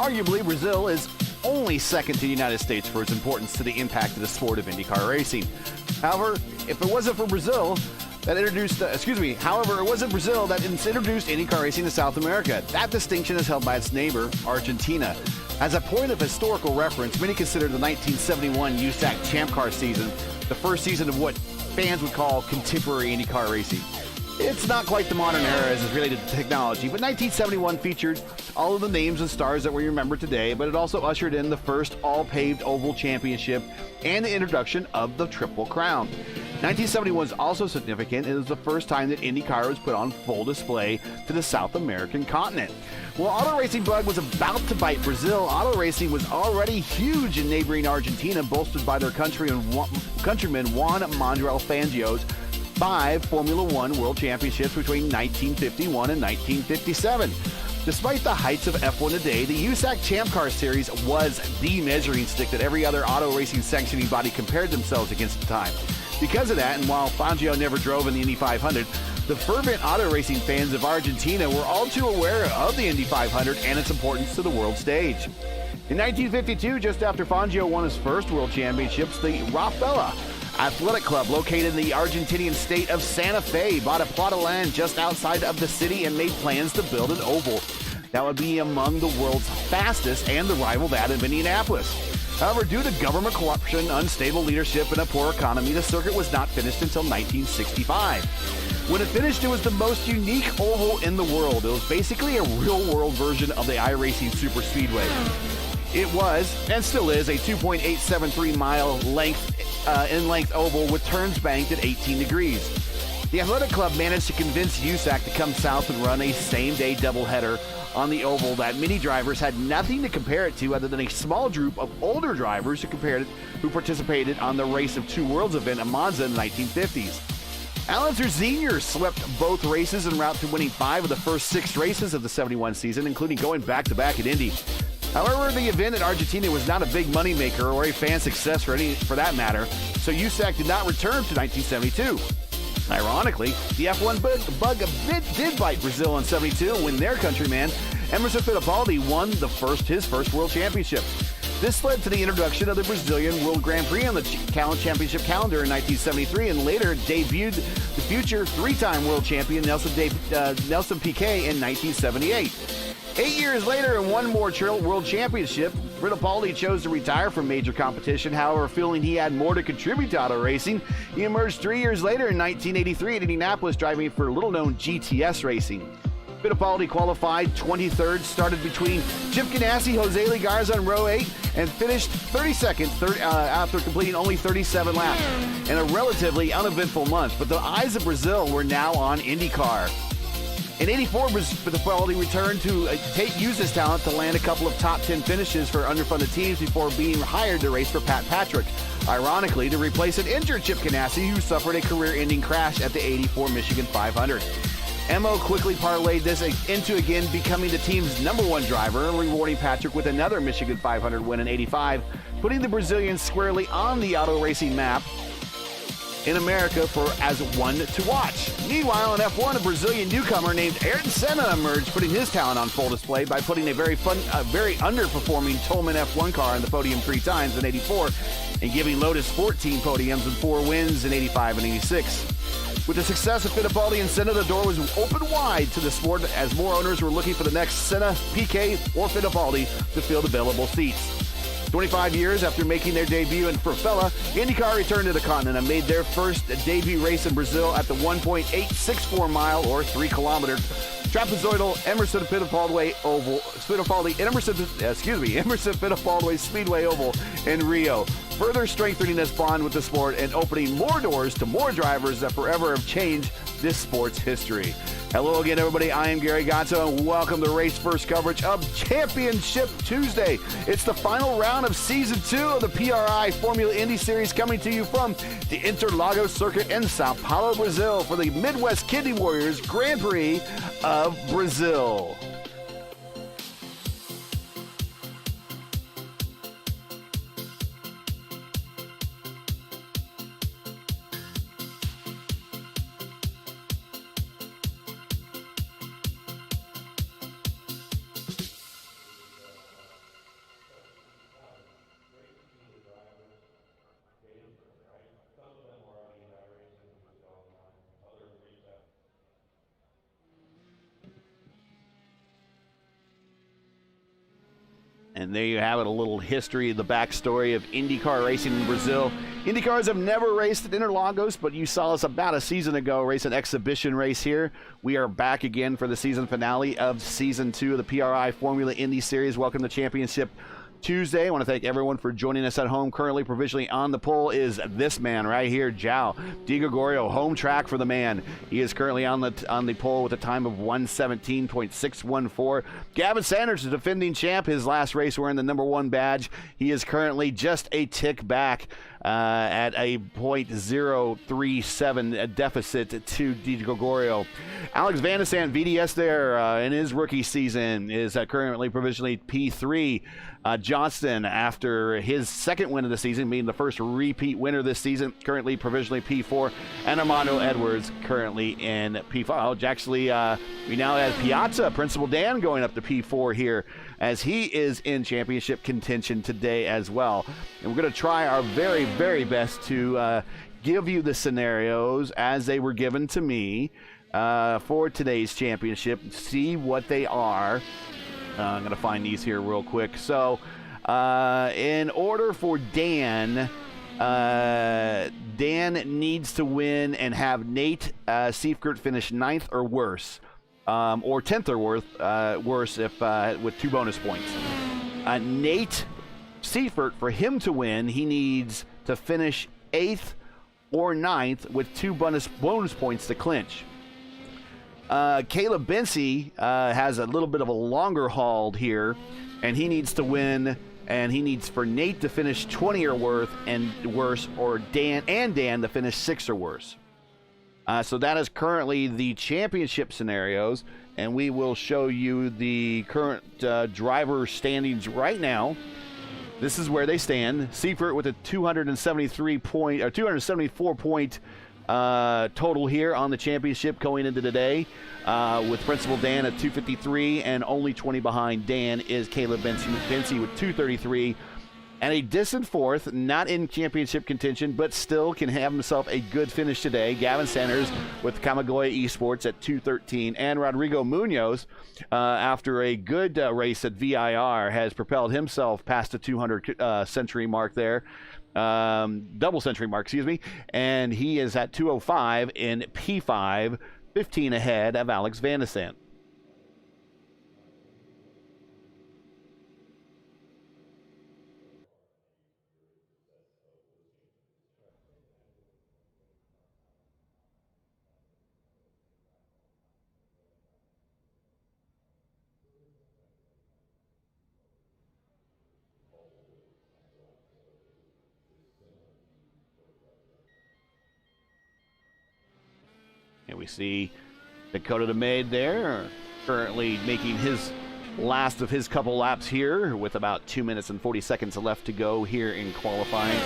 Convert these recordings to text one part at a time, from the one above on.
Arguably, Brazil is only second to the United States for its importance to the impact of the sport of IndyCar racing. However, if it wasn't for Brazil, However, it wasn't Brazil that introduced IndyCar racing to South America. That distinction is held by its neighbor, Argentina. As a point of historical reference, many consider the 1971 USAC Champ Car season the first season of what fans would call contemporary IndyCar racing. It's not quite the modern era as it's related to technology, but 1971 featured all of the names and stars that we remember today, but it also ushered in the first all-paved oval championship and the introduction of the Triple Crown. 1971 is also significant. It was the first time that IndyCar was put on full display to the South American continent. While auto racing bug was about to bite Brazil, auto racing was already huge in neighboring Argentina, bolstered by their countryman Juan Manuel Fangio's 5 Formula One World Championships between 1951 and 1957. Despite the heights of F1 today, the USAC Champ Car Series was the measuring stick that every other auto racing sanctioning body compared themselves against at the time. Because of that, and while Fangio never drove in the Indy 500, the fervent auto racing fans of Argentina were all too aware of the Indy 500 and its importance to the world stage. In 1952, just after Fangio won his first world championships, the Rafaela Athletic Club, located in the Argentinian state of Santa Fe, bought a plot of land just outside of the city and made plans to build an oval that would be among the world's fastest and the rival that of Indianapolis. However, due to government corruption, unstable leadership, and a poor economy, the circuit was not finished until 1965. When it finished, it was the most unique oval in the world. It was basically a real-world version of the iRacing Super Speedway. It was, and still is, a 2.873-mile in-length oval with turns banked at 18 degrees. The Athletic Club managed to convince USAC to come south and run a same-day doubleheader on the oval that many drivers had nothing to compare it to other than a small group of older drivers who participated on the Race of Two Worlds event in Monza in the 1950s. Alan Sr. swept both races en route to winning 5 of the first 6 races of the 71 season, including going back-to-back at Indy. However, the event in Argentina was not a big moneymaker or a fan success for that matter, so USAC did not return to 1972. Ironically, the F1 bug did bite Brazil in 72 when their countryman, Emerson Fittipaldi, won his first world championship. This led to the introduction of the Brazilian World Grand Prix on the championship calendar in 1973 and later debuted the future 3-time world champion Nelson Piquet in 1978. 8 years later and one more world championship, Fittipaldi chose to retire from major competition. However, feeling he had more to contribute to auto racing, he emerged 3 years later in 1983 at Indianapolis, driving for little-known GTS Racing. Fittipaldi qualified 23rd, started between Chip Ganassi, Jose Legarza on row 8, and finished 32nd after completing only 37 laps in a relatively uneventful month. But the eyes of Brazil were now on IndyCar. In '84, Fittipaldi returned to use his talent to land a couple of top 10 finishes for underfunded teams before being hired to race for Pat Patrick, ironically to replace an injured Chip Ganassi who suffered a career-ending crash at the '84 Michigan 500. Emo quickly parlayed this into again becoming the team's #1 driver and rewarding Patrick with another Michigan 500 win in '85, putting the Brazilians squarely on the auto racing map in America as one to watch. Meanwhile, in F1, a Brazilian newcomer named Ayrton Senna emerged, putting his talent on full display by putting a very underperforming Tolman F1 car on the podium 3 times in '84 and giving Lotus 14 podiums and 4 wins in '85 and '86. With the success of Fittipaldi and Senna, the door was open wide to the sport as more owners were looking for the next Senna, Piquet, or Fittipaldi to fill the available seats. 25 years after making their debut in Profela, IndyCar returned to the continent and made their first debut race in Brazil at the 1.864-mile or 3-kilometer trapezoidal Emerson Fittipaldi Speedway Oval in Rio, further strengthening this bond with the sport and opening more doors to more drivers that forever have changed this sport's history. Hello again, everybody. I am Gary Gatto, and welcome to Race First coverage of Championship Tuesday. It's the final round of Season 2 of the PRI Formula Indy Series, coming to you from the Interlagos circuit in Sao Paulo, Brazil, for the Midwest Kidney Warriors Grand Prix of Brazil. And there you have it, a little history, the backstory of IndyCar racing in Brazil. IndyCars have never raced at Interlagos, but you saw us about a season ago race an exhibition race here. We are back again for the season finale of Season 2 of the PRI Formula Indy Series. Welcome to Championship Tuesday. I want to thank everyone for joining us at home. Currently provisionally on the pole is this man right here, João Di Gregorio, home track for the man. He is currently on the pole with a time of 1:17.614. Gavin Sanders, the defending champ, his last race wearing the #1 badge. He is currently just a tick back at a .037 deficit to Di Gregorio. Alex Van der Sant, VDS there in his rookie season, is currently provisionally P3. Johnston, after his second win of the season, being the first repeat winner this season, currently provisionally P4. And Armando Edwards currently in P5. Actually, we now have Piazza, Principal Dan, going up to P4 here, as he is in championship contention today as well. And we're going to try our very, very best to give you the scenarios as they were given to me for today's championship, see what they are. I'm going to find these here real quick. So, in order for Dan, Dan needs to win and have Nate Seifert finish 9th or worse, or 10th or worse if with 2 bonus points. Nate Seifert, for him to win, he needs to finish 8th or 9th with 2 bonus points to clinch. Caleb Bency has a little bit of a longer haul here, and he needs to win, and he needs for Nate to finish 20 or worse, or Dan to finish 6 or worse. So that is currently the championship scenarios, and we will show you the current driver standings right now. This is where they stand. Seifert with a 274 point total here on the championship going into today, with Principal Dan at 253, and only 20 behind Dan is Caleb Bency with 233, and a distant 4th, not in championship contention, but still can have himself a good finish today. Gavin Sanders with Kamagoya Esports at 213, and Rodrigo Munoz, after a good race at VIR, has propelled himself past the 200 century mark there. Double century mark, excuse me, and he is at 205 in P5, 15 ahead of Alex Van der Sant. And we see Dakota DeMade there, currently making his last of his couple laps here with about 2 minutes and 40 seconds left to go here in qualifying.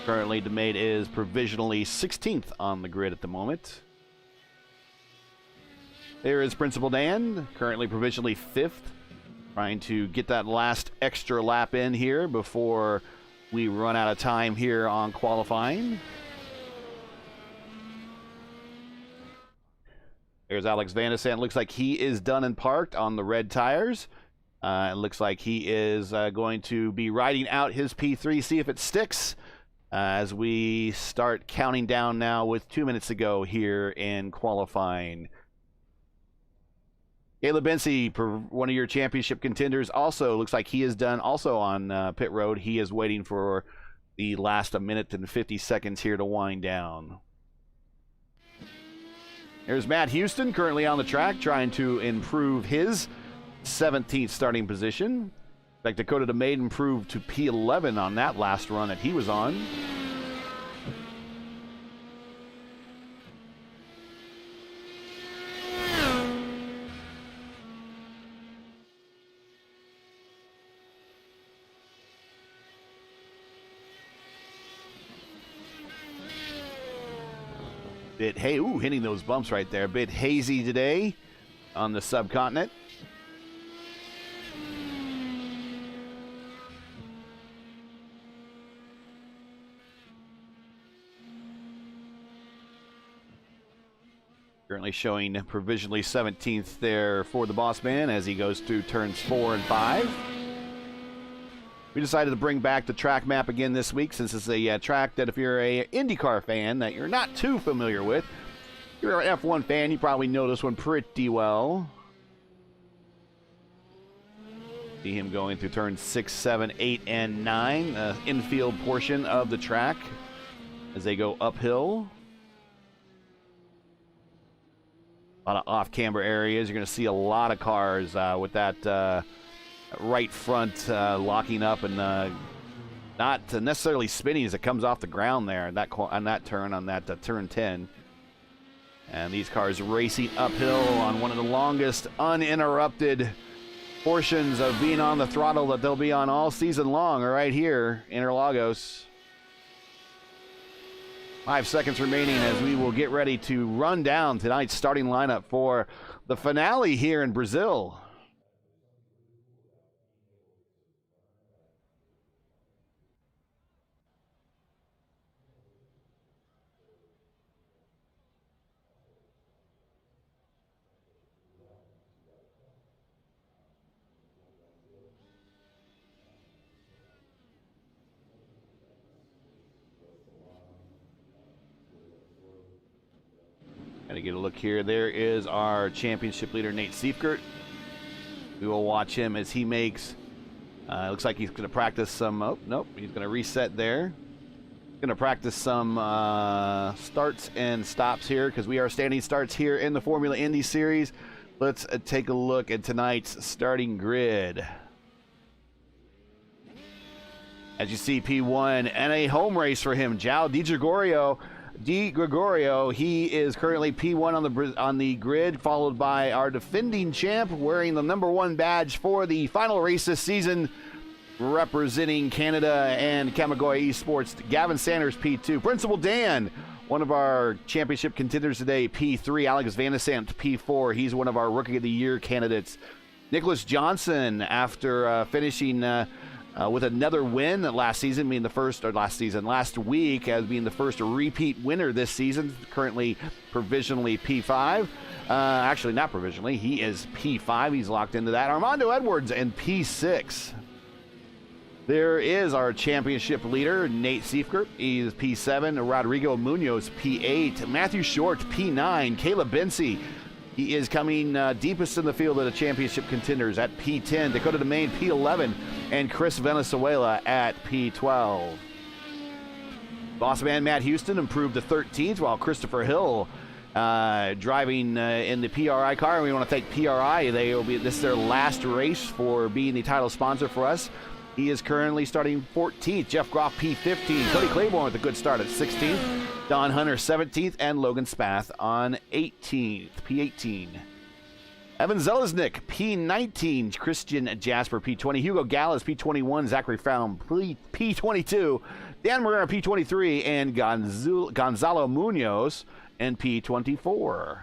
Currently, DeMade is provisionally 16th on the grid at the moment. There is Principal Dan, currently provisionally 5th, trying to get that last extra lap in here before we run out of time here on qualifying. There's Alex Van der Sant. Looks like he is done and parked on the red tires. It looks like he is going to be riding out his P3, see if it sticks, as we start counting down now with 2 minutes to go here in qualifying. Caleb Bency, one of your championship contenders, also looks like he is done also on pit road. He is waiting for the last 1 minute and 50 seconds here to wind down. There's Matt Houston, currently on the track, trying to improve his 17th starting position. In fact, Dakota DeMade improved to P11 on that last run that he was on. Hitting those bumps right there. A bit hazy today on the subcontinent. Currently showing provisionally 17th there for the boss man as he goes through turns 4 and 5. We decided to bring back the track map again this week, since it's a track that if you're a IndyCar fan that you're not too familiar with, if you're an F1 fan, you probably know this one pretty well. See him going through turns 6, 7, 8, and 9, the infield portion of the track as they go uphill. A lot of off-camber areas. You're going to see a lot of cars with that right front locking up and not necessarily spinning as it comes off the ground there on that turn, turn 10. And these cars racing uphill on one of the longest uninterrupted portions of being on the throttle that they'll be on all season long, right here, Interlagos. 5 seconds remaining as we will get ready to run down tonight's starting lineup for the finale here in Brazil. Got to get a look here. There is our championship leader, Nate Seifert. We will watch him as he makes, looks like he's going to practice some, oh, nope, he's going to reset there. Going to practice some starts and stops here because we are standing starts here in the Formula Indy Series. Let's take a look at tonight's starting grid. As you see, P1 and a home race for him, João Di Gregorio. He is currently P1 on the grid, followed by our defending champ wearing the #1 badge for the final race this season, representing Canada and Kamigoye Esports, Gavin Sanders, P2. Principal Dan, one of our championship contenders today, P3. Alex Van de Sant, P4. He's one of our Rookie of the Year candidates. Nicholas Johnson, after finishing with another win last week as being the first repeat winner this season, currently provisionally P5. Actually, not provisionally. He is P5. He's locked into that. Armando Edwards and P6. There is our championship leader, Nate Seifert. He's P7. Rodrigo Munoz, P8. Matthew Short, P9. Caleb Bensi. He is coming deepest in the field of the championship contenders at P10. Dakota Domain, P11. And Chris Venezuela at P12. Boss man Matt Houston improved to 13th, while Christopher Hill driving in the PRI car. And we want to thank PRI. This is their last race for being the title sponsor for us. He is currently starting 14th. Jeff Groff, P15. Cody Claiborne with a good start at 16th. Don Hunter, 17th. And Logan Spath on 18th, P18. Evan Zelaznik, P19. Christian Jasper, P20. Hugo Gallas, P21. Zachary Frown, P22. Dan Moreno, P23. And Gonzalo Munoz, and P24.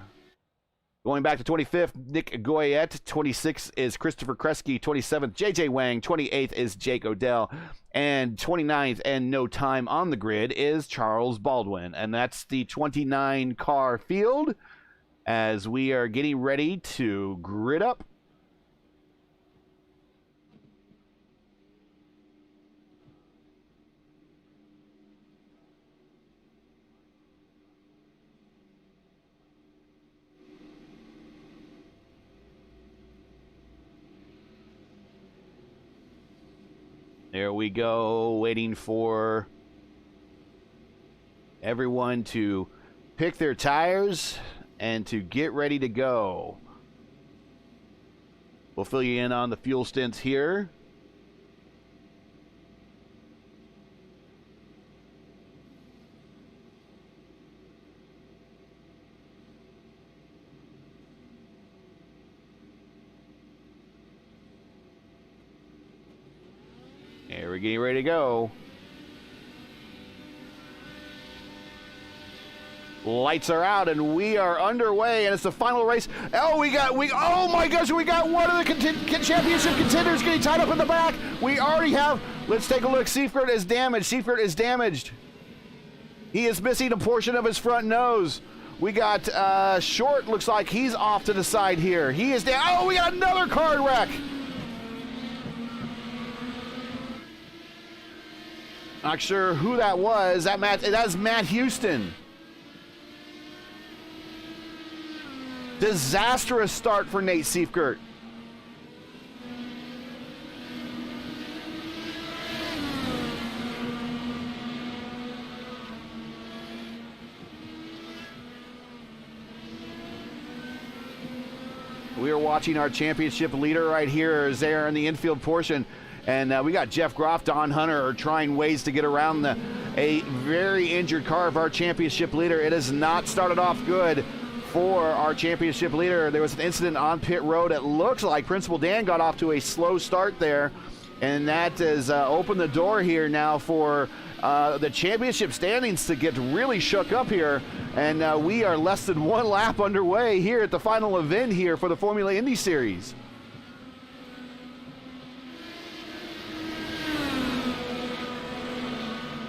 Going back to 25th, Nick Goyette. 26th is Christopher Kresge. 27th, JJ Wang. 28th is Jake Odell. And 29th, and no time on the grid, is Charles Baldwin. And that's the 29-car field as we are getting ready to grid up. There we go, waiting for everyone to pick their tires and to get ready to go. We'll fill you in on the fuel stints here. There, we're getting ready to go. Lights are out and we are underway, and it's the final race. Oh, oh my gosh, we got one of the championship contenders getting tied up in the back. We already have, let's take a look. Seifert is damaged. He is missing a portion of his front nose. We got Short, looks like he's off to the side here. He is down. Oh, we got another car wreck. Not sure who that was. That's Matt Houston. Disastrous start for Nate Seifert. We are watching our championship leader right here as they are in the infield portion. And we got Jeff Groff, Don Hunter are trying ways to get around a very injured car of our championship leader. It has not started off good for our championship leader. There was an incident on pit road. It looks like Principal Dan got off to a slow start there. And that has opened the door here now for the championship standings to get really shook up here. And we are less than one lap underway here at the final event here for the Formula Indy Series.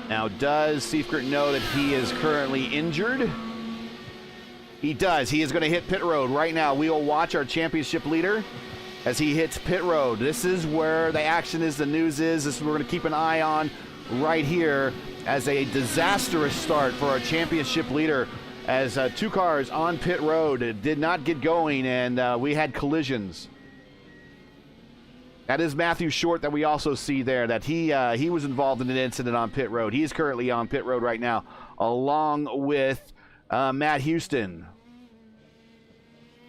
Now, does Seifert know that he is currently injured? He does. He is going to hit pit road right now. We will watch our championship leader as he hits pit road. This is where the action is, the news is. This is what we're going to keep an eye on right here as a disastrous start for our championship leader as two cars on pit road did not get going, and we had collisions. That is Matthew Short that we also see there, that he was involved in an incident on pit road. He is currently on pit road right now, along with Matt Houston.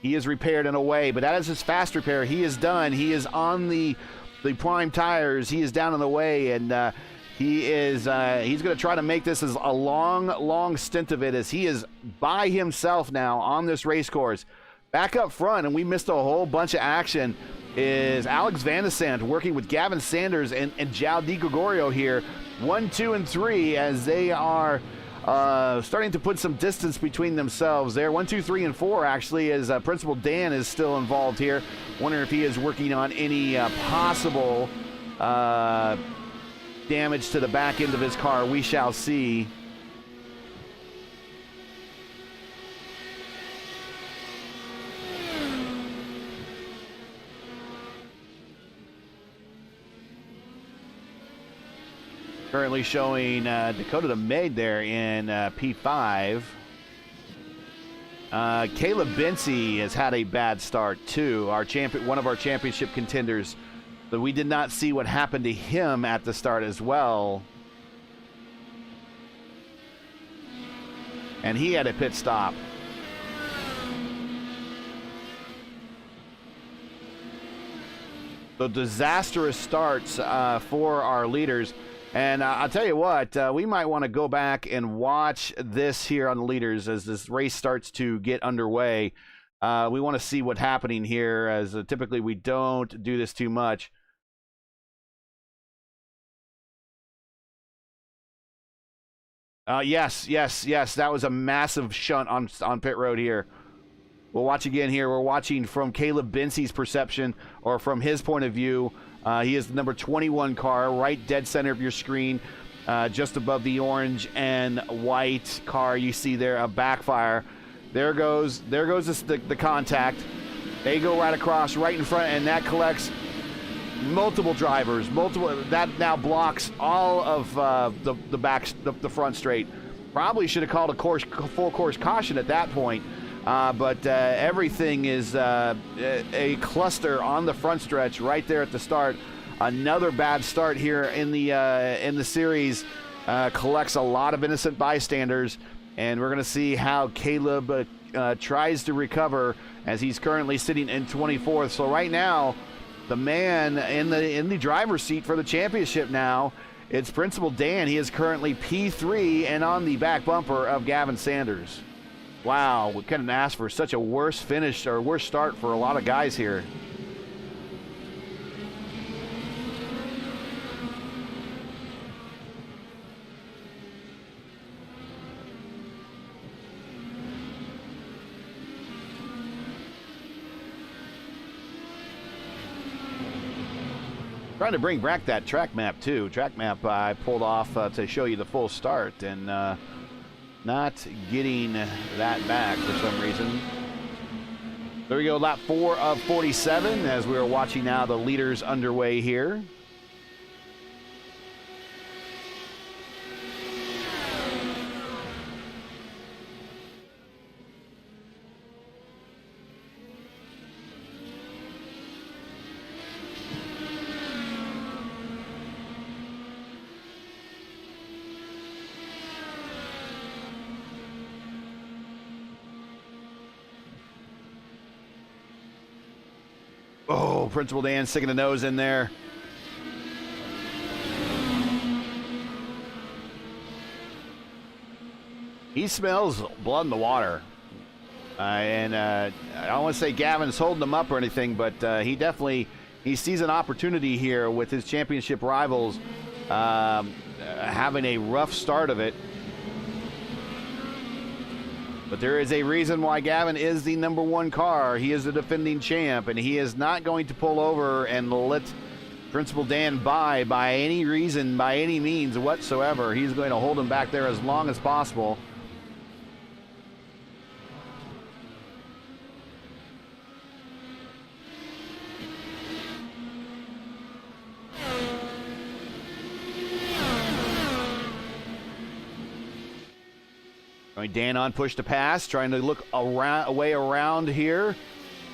He is repaired in a way, but that is his fast repair. He is done. He is on the prime tires. He is down in the way, and he's going to try to make this as a long stint of it, as he is by himself now on this race course. Back up front, and we missed a whole bunch of action, is Alex Van de Sant working with Gavin Sanders and João Di Gregorio here. 1, 2, and 3 as they are starting to put some distance between themselves there. 1, 2, 3, and 4 actually, as Principal Dan is still involved here. Wondering if he is working on any possible damage to the back end of his car. We shall see. Currently showing Dakota DeMaid there in P5. Caleb Bency has had a bad start too. One of our championship contenders. But we did not see what happened to him at the start as well. And he had a pit stop. So disastrous starts for our leaders. And I'll tell you what, we might want to go back and watch this here on the leaders as this race starts to get underway. We want to see what's happening here, as typically we don't do this too much. Yes, that was a massive shunt on pit road here. We'll watch again here. We're watching from Caleb Bency's perception, or from his point of view. He is the number 21 car, right dead center of your screen, just above the orange and white car you see there, a backfire. There goes the contact. They go right across, right in front, and that collects multiple drivers. That now blocks all of the front straight. Probably should have called a full course caution at that point. But everything is a cluster on the front stretch right there at the start. Another bad start here in the series collects a lot of innocent bystanders, and we're going to see how Caleb tries to recover, as he's currently sitting in 24th. So right now, the man in the driver's seat for the championship now, it's Principal Dan. He is currently P3 and on the back bumper of Gavin Sanders. Wow, we couldn't ask for such a worse finish or worse start for a lot of guys here. Trying to bring back that track map too. Track map I pulled off to show you the full start, and not getting that back for some reason. There we go, lap 4 of 47 as we are watching now the leaders underway here. Oh, Principal Dan sticking the nose in there. He smells blood in the water. I don't want to say Gavin's holding him up or anything, but he sees an opportunity here with his championship rivals having a rough start of it. But there is a reason why Gavin is the #1 car. He is the defending champ, and he is not going to pull over and let Principal Dan by any reason, by any means whatsoever. He's going to hold him back there as long as possible. Dan on push to pass, trying to look a way around here.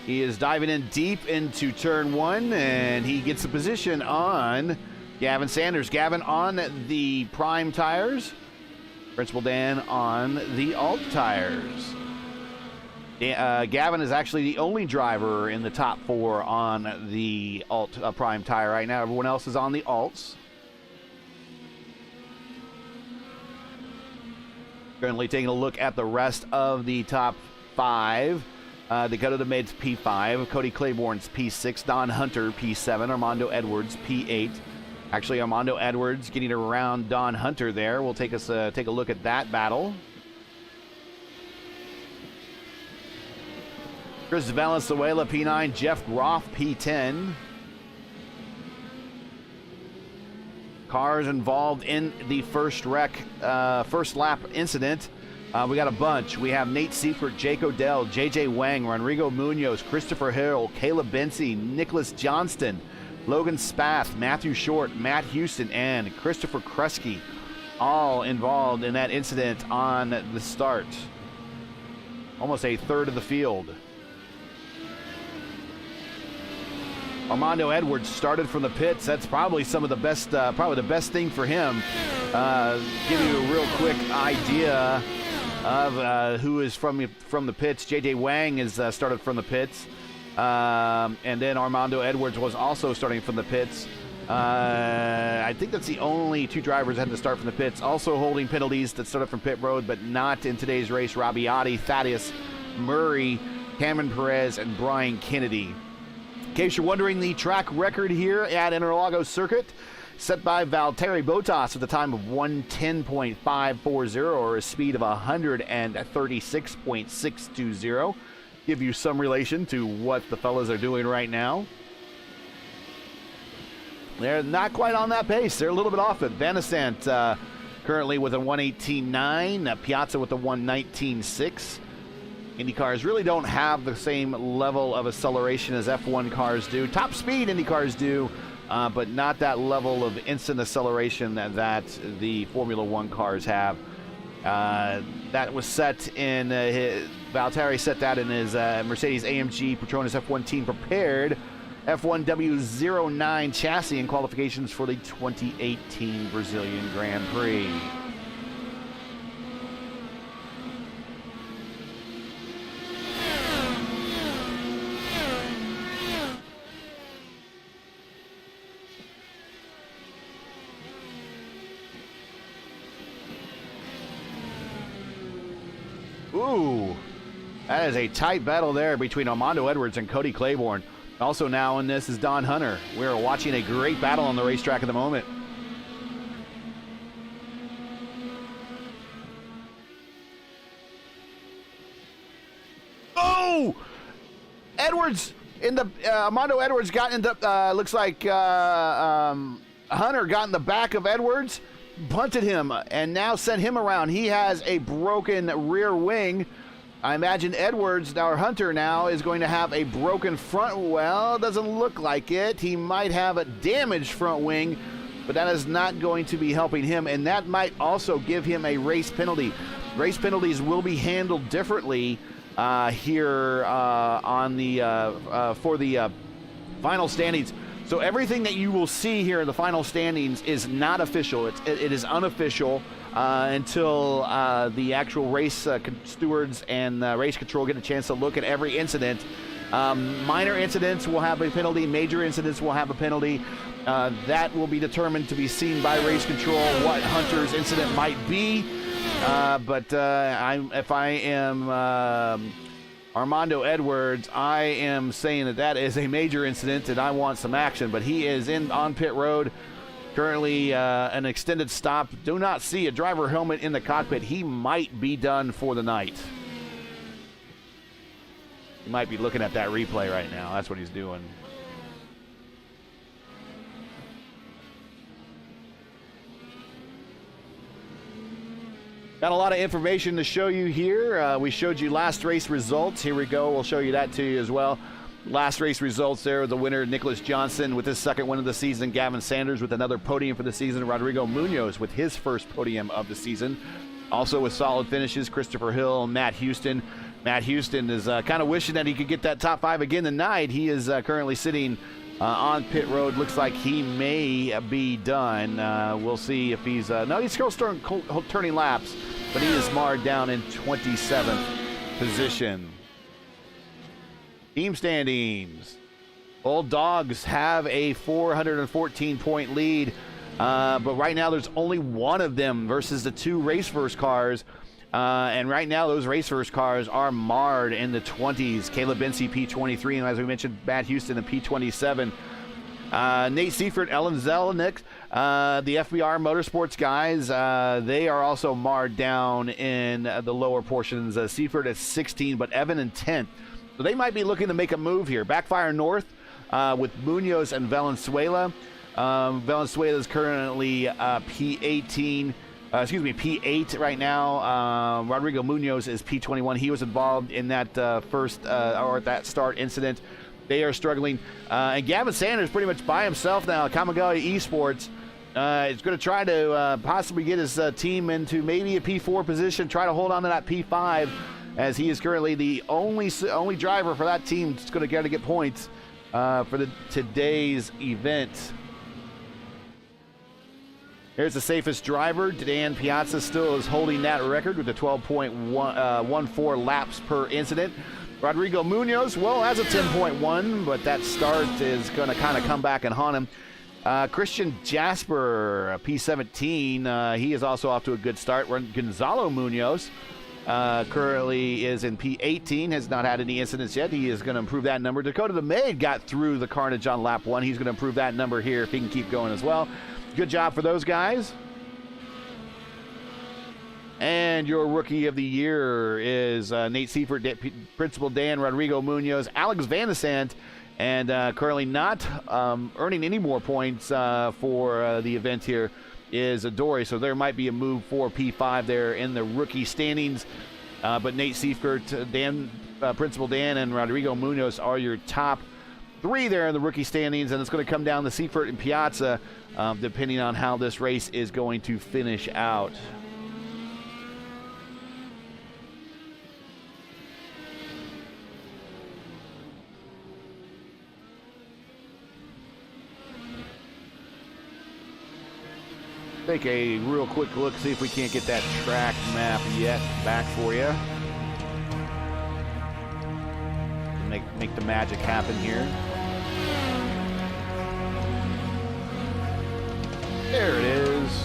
He is diving in deep into turn 1, and he gets the position on Gavin Sanders. Gavin on the prime tires, Principal Dan on the alt tires. Gavin is actually the only driver in the top 4 on the alt prime tire right now. Everyone else is on the alts. Currently taking a look at the rest of the top 5. Dakota DeMaid's P5, Cody Claiborne's P6, Don Hunter P7, Armando Edwards P8. Actually, Armando Edwards getting around Don Hunter there. We'll take a look at that battle. Chris Valenzuela P9, Jeff Groff P10. Cars involved in the first lap incident. We got a bunch. We have Nate Seifert, Jake Odell, JJ Wang, Rodrigo Munoz, Christopher Hill, Caleb Bency, Nicholas Johnston, Logan Spath, Matthew Short, Matt Houston, and Christopher Kresge, all involved in that incident on the start. Almost a third of the field. Armando Edwards started from the pits. That's probably probably the best thing for him. Give you a real quick idea of who is from the pits. JJ Wang is started from the pits, and then Armando Edwards was also starting from the pits. I think that's the only 2 drivers that had to start from the pits. Also holding penalties that started from pit road, but not in today's race. Robbie Otti, Thaddeus Murray, Cameron Perez, and Brian Kennedy. In case you're wondering, the track record here at Interlagos Circuit set by Valtteri Bottas at the time of 110.540, or a speed of 136.620. Give you some relation to what the fellas are doing right now. They're not quite on that pace. They're a little bit off it. Van Asant currently with a 118.9, Piazza with a 119.6. Indy cars really don't have the same level of acceleration as F1 cars do. Top speed Indy cars do, but not that level of instant acceleration that the Formula 1 cars have. That was set in, Valtteri set that in his Mercedes-AMG Petronas F1 team prepared F1 W09 chassis in qualifications for the 2018 Brazilian Grand Prix. Ooh, that is a tight battle there between Armando Edwards and Cody Claiborne. Also now in this is Don Hunter. We're watching a great battle on the racetrack at the moment. Oh! Edwards in the Armando Edwards got in the looks like Hunter got in the back of Edwards, punted him, and now sent him around. He has a broken rear wing. I imagine Edwards, or Hunter now, is going to have a broken front. Well, it doesn't look like it. He might have a damaged front wing, but that is not going to be helping him, and that might also give him a race penalty. Race penalties will be handled differently here on the for the final standings. So everything that you will see here in the final standings is not official. It is unofficial until the actual race stewards and race control get a chance to look at every incident Minor incidents will have a penalty. Major incidents will have a penalty. That will be determined to be seen by race control what Hunter's incident might be. If I am Armando Edwards, I am saying that is a major incident and I want some action. But he is on pit road. Currently an extended stop. Do not see a driver helmet in the cockpit. He might be done for the night. He might be looking at that replay right now. That's what he's doing. Got a lot of information to show you here. We showed you last race results. Here we go. We'll show you that to you as well. Last race results there. The winner, Nicholas Johnson, with his second win of the season. Gavin Sanders with another podium for the season. Rodrigo Munoz with his first podium of the season. Also with solid finishes, Christopher Hill and Matt Houston. Matt Houston is kind of wishing that he could get that top 5 again tonight. He is currently sitting on pit road. Looks like he may be done. We'll see if he's... no, he's still turning laps, but he is marred down in 27th position. Team standings. Old Dogs have a 414-point lead, but right now there's only one of them versus the 2 race first cars. And right now, those race first cars are marred in the 20s. Caleb Bency, P23, and as we mentioned, Matt Houston, and P27. Nate Seifert, Ellen Zelenik, the FBR Motorsports guys, they are also marred down in the lower portions. Seifert at 16, but Evan in 10th. So they might be looking to make a move here. Backfire North with Munoz and Valenzuela. Valenzuela is currently P18. P8 right now. Rodrigo Munoz is P21. He was involved in that that start incident. They are struggling. And Gavin Sanders pretty much by himself now. Kamigawa Esports is going to try to possibly get his team into maybe a P4 position, try to hold on to that P5, as he is currently the only driver for that team that's going to get points for today's event. Here's the safest driver. Dan Piazza still is holding that record with a 12.14 laps per incident. Rodrigo Munoz, well, has a 10.1, but that start is going to kind of come back and haunt him. Christian Jasper, P17, he is also off to a good start. Gonzalo Munoz currently is in P18, has not had any incidents yet. He is going to improve that number. Dakota DeMaid got through the carnage on lap 1. He's going to improve that number here if he can keep going as well. Good job for those guys. And your rookie of the year is Nate Seifert, Principal Dan, Rodrigo Munoz, Alex Van de Sant, and currently not earning any more points for the event here is Adori. So there might be a move for P5 there in the rookie standings. But Nate Seifert, Principal Dan, and Rodrigo Munoz are your top 3 there in the rookie standings, and it's going to come down to Seifert and Piazza depending on how this race is going to finish out. Take a real quick look, see if we can't get that track map yet back for you. Make the magic happen here. There it is.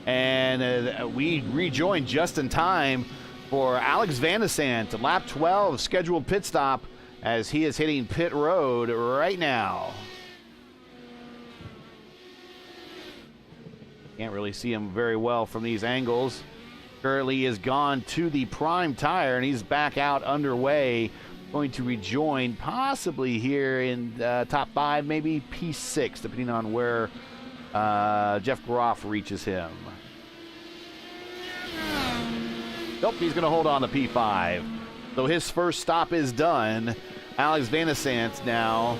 And we rejoin just in time for Alex Van de Sant, lap 12 scheduled pit stop, as he is hitting pit road right now. Can't really see him very well from these angles. Currently is gone to the prime tire, and he's back out underway. Going to rejoin possibly here in top 5, maybe P6, depending on where Jeff Groff reaches him. Nope, he's going to hold on to P5. So his first stop is done. Alex Van de Sant now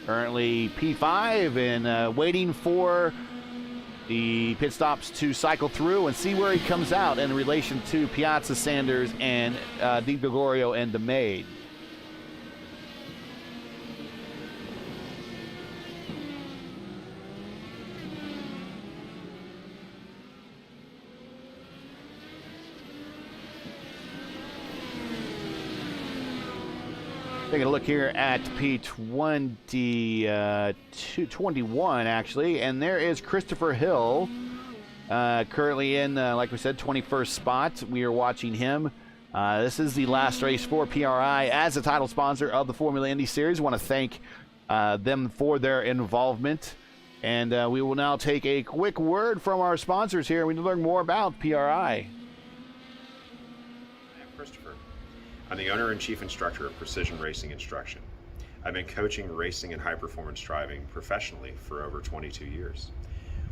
currently P5 and waiting for the pit stops to cycle through and see where he comes out in relation to Piazza, Sanders, and Di Gregorio and DeMaid. Taking a look here at P21 actually, and there is Christopher Hill, currently in, like we said, 21st spot. We are watching him. This is the last race for PRI as the title sponsor of the Formula Indy Series. I want to thank them for their involvement. And we will now take a quick word from our sponsors here. We need to learn more about PRI. I'm Christopher. I'm the owner and chief instructor of Precision Racing Instruction. I've been coaching racing and high-performance driving professionally for over 22 years.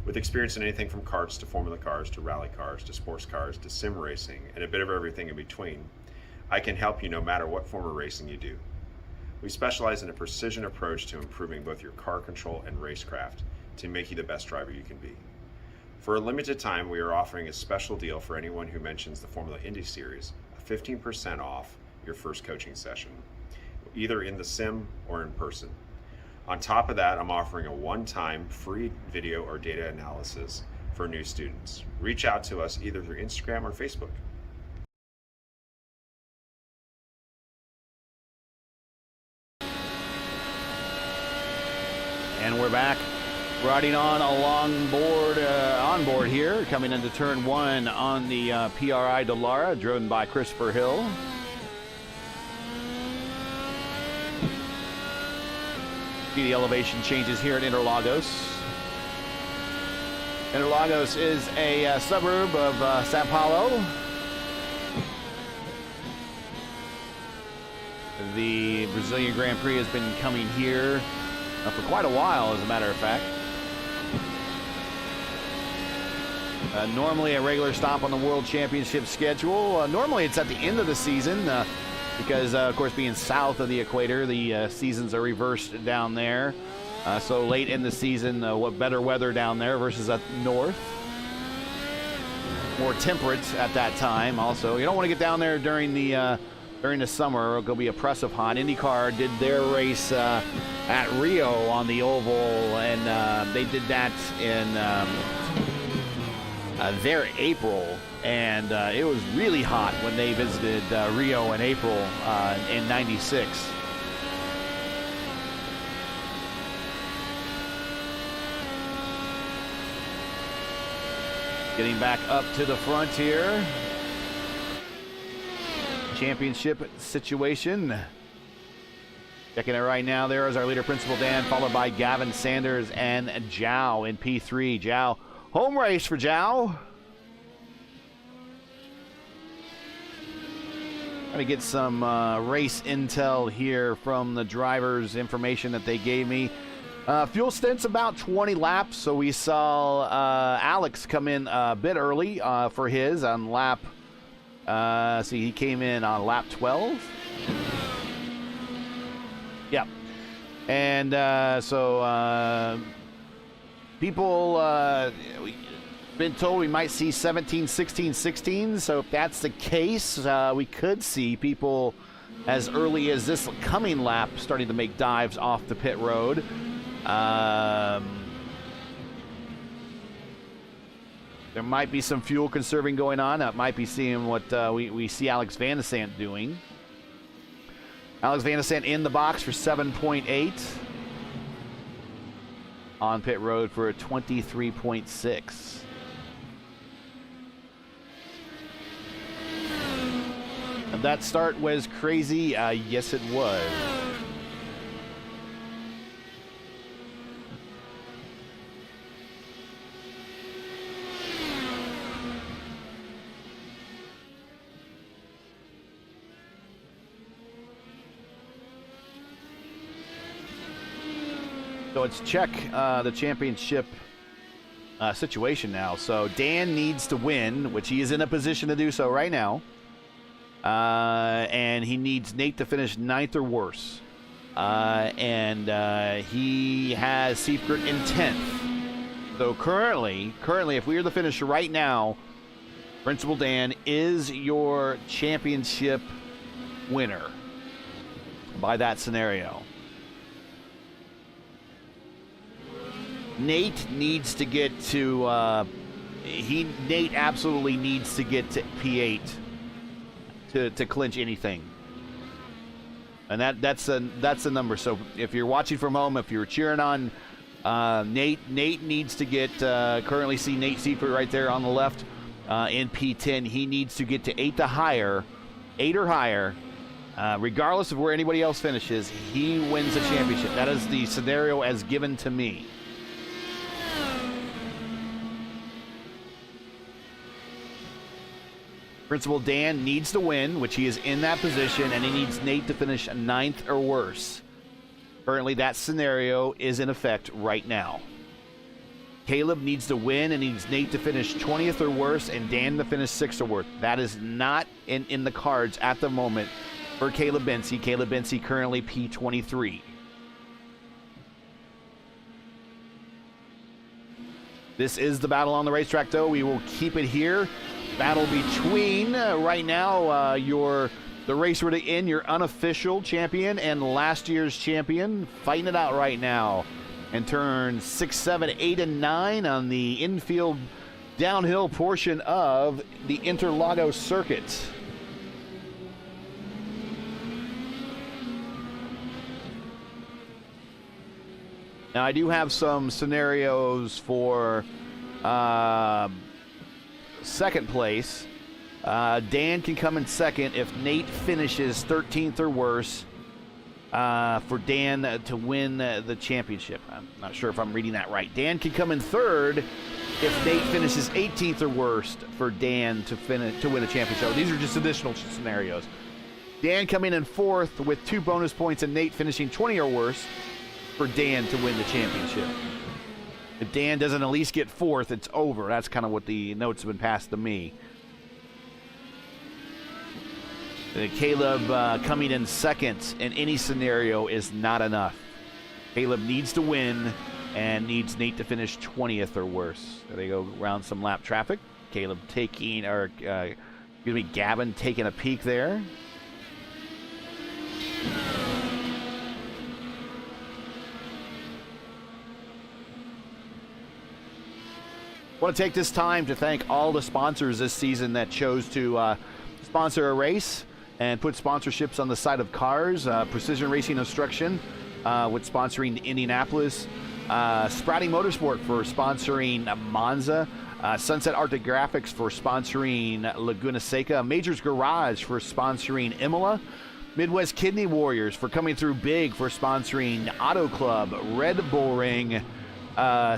With experience in anything from karts to Formula cars to rally cars to sports cars to sim racing and a bit of everything in between, I can help you no matter what form of racing you do. We specialize in a precision approach to improving both your car control and racecraft to make you the best driver you can be. For a limited time, we are offering a special deal for anyone who mentions the Formula Indy Series, 15% off your first coaching session, either in the sim or in person. On top of that, I'm offering a one-time free video or data analysis for new students. Reach out to us either through Instagram or Facebook. And we're back riding on onboard here, coming into turn 1 on the PRI Dallara, driven by Christopher Hill. See the elevation changes here at Interlagos. Interlagos is a suburb of Sao Paulo. The Brazilian Grand Prix has been coming here for quite a while, as a matter of fact. Normally a regular stop on the World Championship schedule. Normally it's at the end of the season because, of course, being south of the equator, the seasons are reversed down there. So late in the season, what better weather down there versus up north. More temperate at that time also. You don't want to get down there during the summer. It'll be oppressive hot. IndyCar did their race at Rio on the oval, and they did that in their April, and it was really hot when they visited Rio in April in '96. Getting back up to the front here. Championship situation. Checking it right now. There is our leader, Principal Dan, followed by Gavin Sanders and Zhao in P3. Zhao, home race for Zhao. Trying to get some race intel here from the drivers' information that they gave me. Fuel stint's about 20 laps, so we saw Alex come in a bit early for his on lap. See, he came in on lap 12. Yep. And so people, we've been told we might see 17, 16, 16. So if that's the case, we could see people as early as this coming lap starting to make dives off the pit road. There might be some fuel conserving going on. That might be seeing what we see Alex Van de Sant doing. Alex Van de Sant in the box for 7.8. On pit road for a 23.6. And that start was crazy. Yes, it was. So let's check the championship situation now. So Dan needs to win, which he is in a position to do so right now. And he needs Nate to finish 9th or worse. And he has Seifert in 10th. So currently, if we were to finish right now, Principal Dan is your championship winner by that scenario. Nate needs to get to Nate absolutely needs to get to P8 to clinch anything. And that's the number. So if you're watching from home, if you're cheering on Nate needs to get, currently see Nate Seifert right there on the left in P10. He needs to get to 8 or higher. Regardless of where anybody else finishes, he wins the championship. That is the scenario as given to me. Principal Dan needs to win, which he is in that position, and he needs Nate to finish 9th or worse. Currently, that scenario is in effect right now. Caleb needs to win and needs Nate to finish 20th or worse and Dan to finish 6th or worse. That is not in the cards at the moment for Caleb Bensie. Caleb Bensie currently P23. This is the battle on the racetrack, though. We will keep it here. Battle between right now the race we're in, your unofficial champion and last year's champion, fighting it out right now in turns 6, 7, 8, and 9 on the infield downhill portion of the Interlagos circuit. Now I do have some scenarios for second place. Dan can come in second if Nate finishes 13th or worse for Dan to win the championship. I'm not sure if I'm reading that right. Dan can come in third if Nate finishes 18th or worse for Dan to win the championship. These are just additional scenarios. Dan coming in fourth with 2 bonus points and Nate finishing 20 or worse for Dan to win the championship. If Dan doesn't at least get fourth, it's over. That's kind of what the notes have been passed to me. Caleb coming in second in any scenario is not enough. Caleb needs to win and needs Nate to finish 20th or worse. There they go around some lap traffic. Caleb taking, or Gavin taking a peek there. I want to take this time to thank all the sponsors this season that chose to sponsor a race and put sponsorships on the side of cars. Precision Racing Instruction with sponsoring Indianapolis. Sprouting Motorsport for sponsoring Monza. Sunset Arctic Graphics for sponsoring Laguna Seca. Majors Garage for sponsoring Imola. Midwest Kidney Warriors for coming through big for sponsoring Auto Club, Red Bull Ring,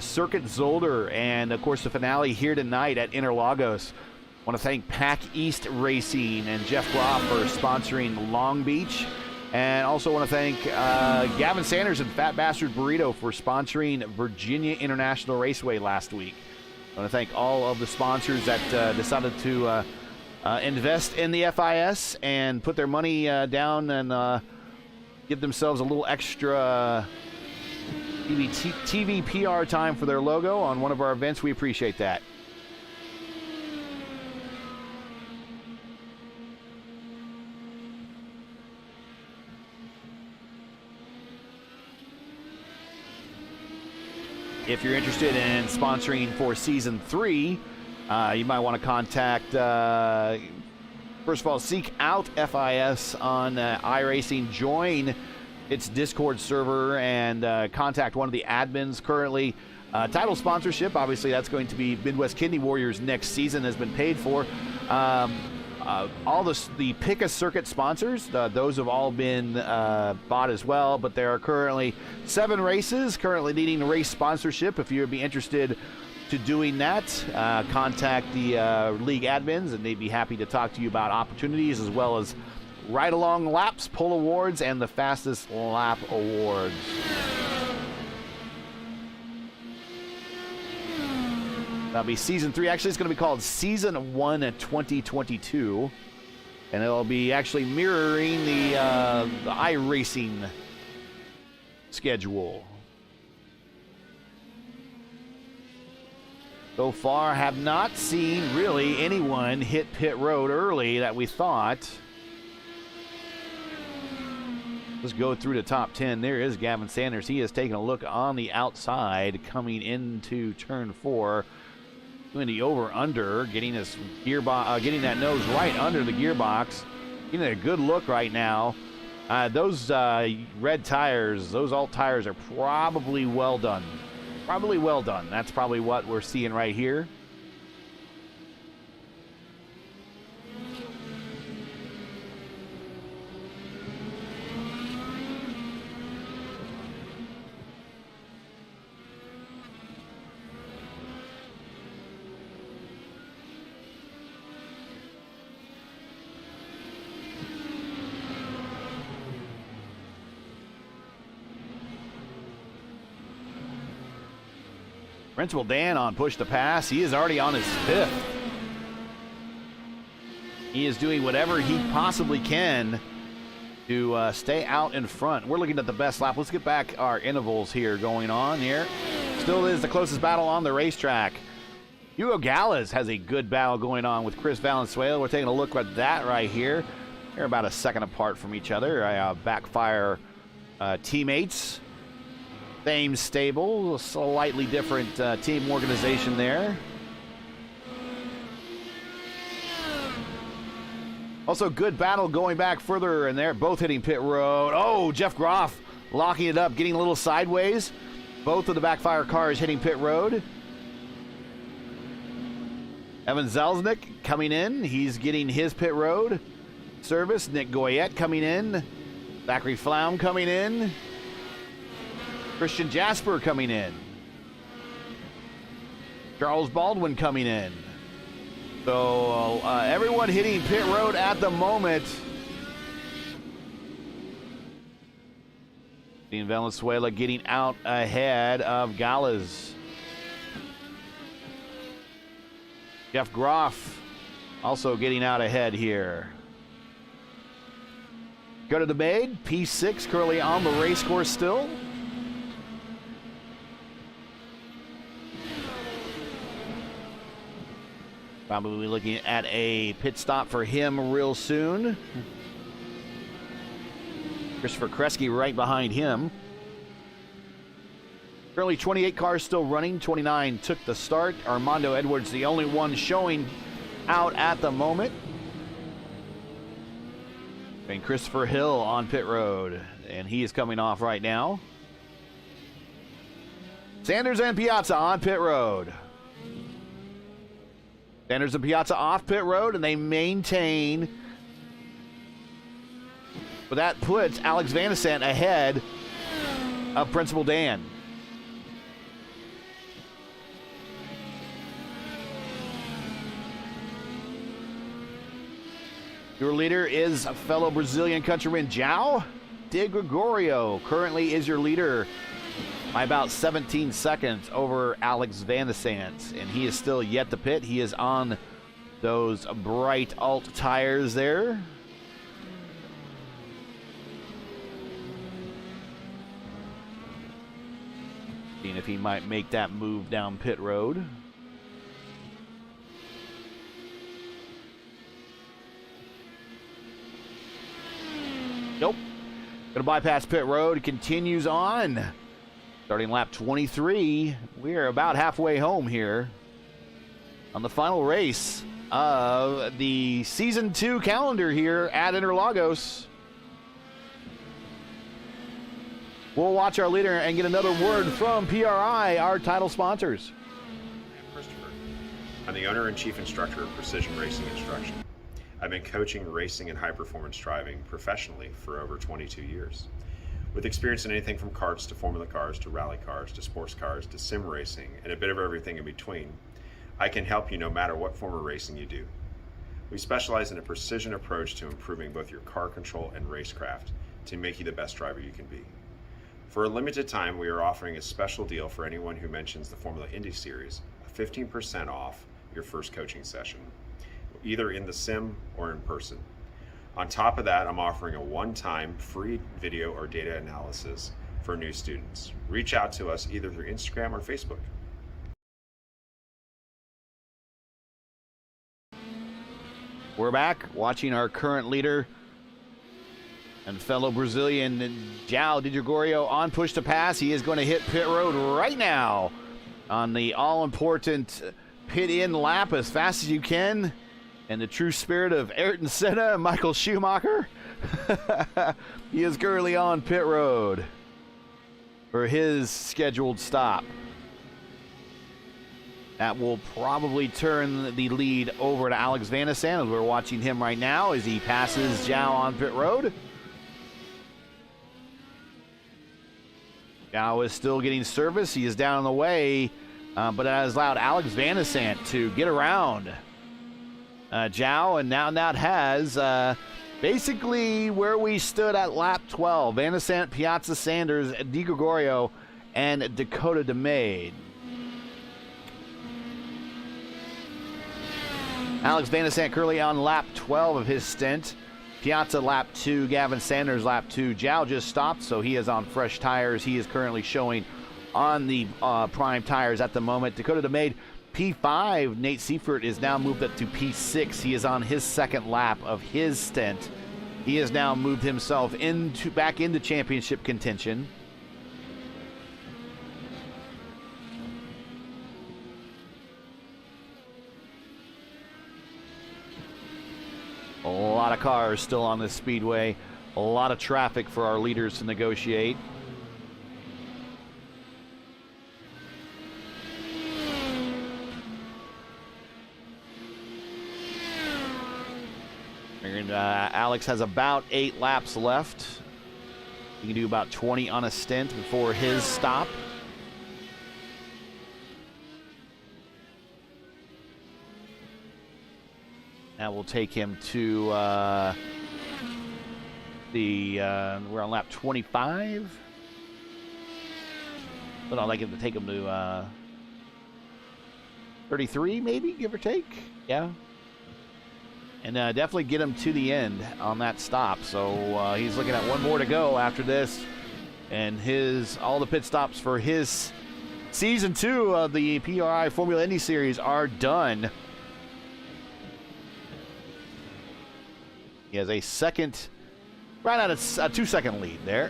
Circuit Zolder, and of course the finale here tonight at Interlagos. I want to thank Pack East Racing and Jeff Groff for sponsoring Long Beach, and also want to thank Gavin Sanders and Fat Bastard Burrito for sponsoring Virginia International Raceway last week. I want to thank all of the sponsors that decided to invest in the FIS and put their money down and give themselves a little extra TV PR time for their logo on one of our events. We appreciate that. If you're interested in sponsoring for Season 3, you might want to contact, first of all, seek out FIS on iRacing. Join its Discord server and contact one of the admins currently. Title sponsorship, obviously that's going to be Midwest Kidney Warriors next season, has been paid for. All the Pick a Circuit sponsors, those have all been bought as well, but there are currently 7 races currently needing race sponsorship. If you would be interested to doing that, contact the league admins and they'd be happy to talk to you about opportunities as well as ride-along laps, pole awards, and the fastest lap awards. That'll be Season 3. Actually, it's going to be called Season 1 2022. And it'll be actually mirroring the iRacing schedule. So far, have not seen really anyone hit pit road early that we thought. Let's go through the top 10. There is Gavin Sanders. He is taking a look on the outside coming into turn 4. Doing the over-under, getting his gearbox, getting that nose right under the gearbox. Getting a good look right now Those red tires, those alt tires are probably well done. Probably well done. That's probably what we're seeing right here. Principal Dan on push to pass. He is already on his 5th. He is doing whatever he possibly can to stay out in front. We're looking at the best lap. Let's get back our intervals here going on here. Still is the closest battle on the racetrack. Hugo Gallas has a good battle going on with Chris Valenzuela. We're taking a look at that right here. They're about a second apart from each other. Backfire teammates. Same stable, slightly different team organization there. Also, good battle going back further, and they're both hitting pit road. Oh, Jeff Groff locking it up, getting a little sideways. Both of the backfire cars hitting pit road. Evan Zelznick coming in. He's getting his pit road service. Nick Goyette coming in. Zachary Flaum coming in. Christian Jasper coming in. Charles Baldwin coming in. So everyone hitting pit road at the moment. Dean Valenzuela getting out ahead of Gallas. Jeff Groff also getting out ahead here. Go to the maid. P6 currently on the race course still. Probably looking at a pit stop for him real soon. Christopher Kresge right behind him. Currently 28 cars still running. 29 took the start. Armando Edwards the only one showing out at the moment. And Christopher Hill on pit road. And he is coming off right now. Sanders and Piazza on pit road. Sanders and Piazza off pit road, and they maintain. But that puts Alex Van de Sant ahead of Principal Dan. Your leader is a fellow Brazilian countryman, João de Gregorio. Currently is your leader by about 17 seconds over Alex Van de Sant, and he is still yet to pit. He is on those bright alt tires there. Seeing if he might make that move down pit road. Nope. Gonna bypass pit road. Continues on. Starting lap 23, we are about halfway home here on the final race of the Season 2 calendar here at Interlagos. We'll watch our leader and get another word from PRI, our title sponsors. I'm Christopher. I'm the owner and chief instructor of Precision Racing Instruction. I've been coaching racing and high-performance driving professionally for over 22 years. With experience in anything from karts to Formula cars to rally cars to sports cars to sim racing and a bit of everything in between, I can help you no matter what form of racing you do. We specialize in a precision approach to improving both your car control and racecraft to make you the best driver you can be. For a limited time, we are offering a special deal for anyone who mentions the Formula Indy Series, 15% off your first coaching session, either in the sim or in person. On top of that, I'm offering a one-time free video or data analysis for new students. Reach out to us either through Instagram or Facebook. We're back watching our current leader and fellow Brazilian João de Gregorio on push to pass. He is going to hit pit road right now on the all-important pit-in lap as fast as you can. In the true spirit of Ayrton Senna and Michael Schumacher. He is currently on pit road for his scheduled stop. That will probably turn the lead over to Alex Van de Sande, as we're watching him right now as he passes Zhao on pit road. Zhao is still getting service. He is down on the way, but that has allowed Alex Van de Sande to get around Zhao, and now that has basically where we stood at lap 12. Van de Sande, Piazza, Sanders, Di Gregorio, and Dakota DeMade. Alex Van de Sande currently on lap 12 of his stint. Piazza lap 2, Gavin Sanders lap 2. Zhao just stopped, so he is on fresh tires. He is currently showing on the prime tires at the moment. Dakota DeMade, P5. Nate Seifert is now moved up to P6. He is on his second lap of his stint. He has now moved himself back into championship contention. A lot of cars still on this speedway. A lot of traffic for our leaders to negotiate. And Alex has about 8 laps left. He can do about 20 on a stint before his stop. That will take him to we're on lap 25. But I'd like him to take him to 33, maybe, give or take. Yeah. And definitely get him to the end on that stop. So he's looking at one more to go after this. And all the pit stops for his season 2 of the PRI Formula Indy Series are done. He has a second, right out of a 2-second lead there.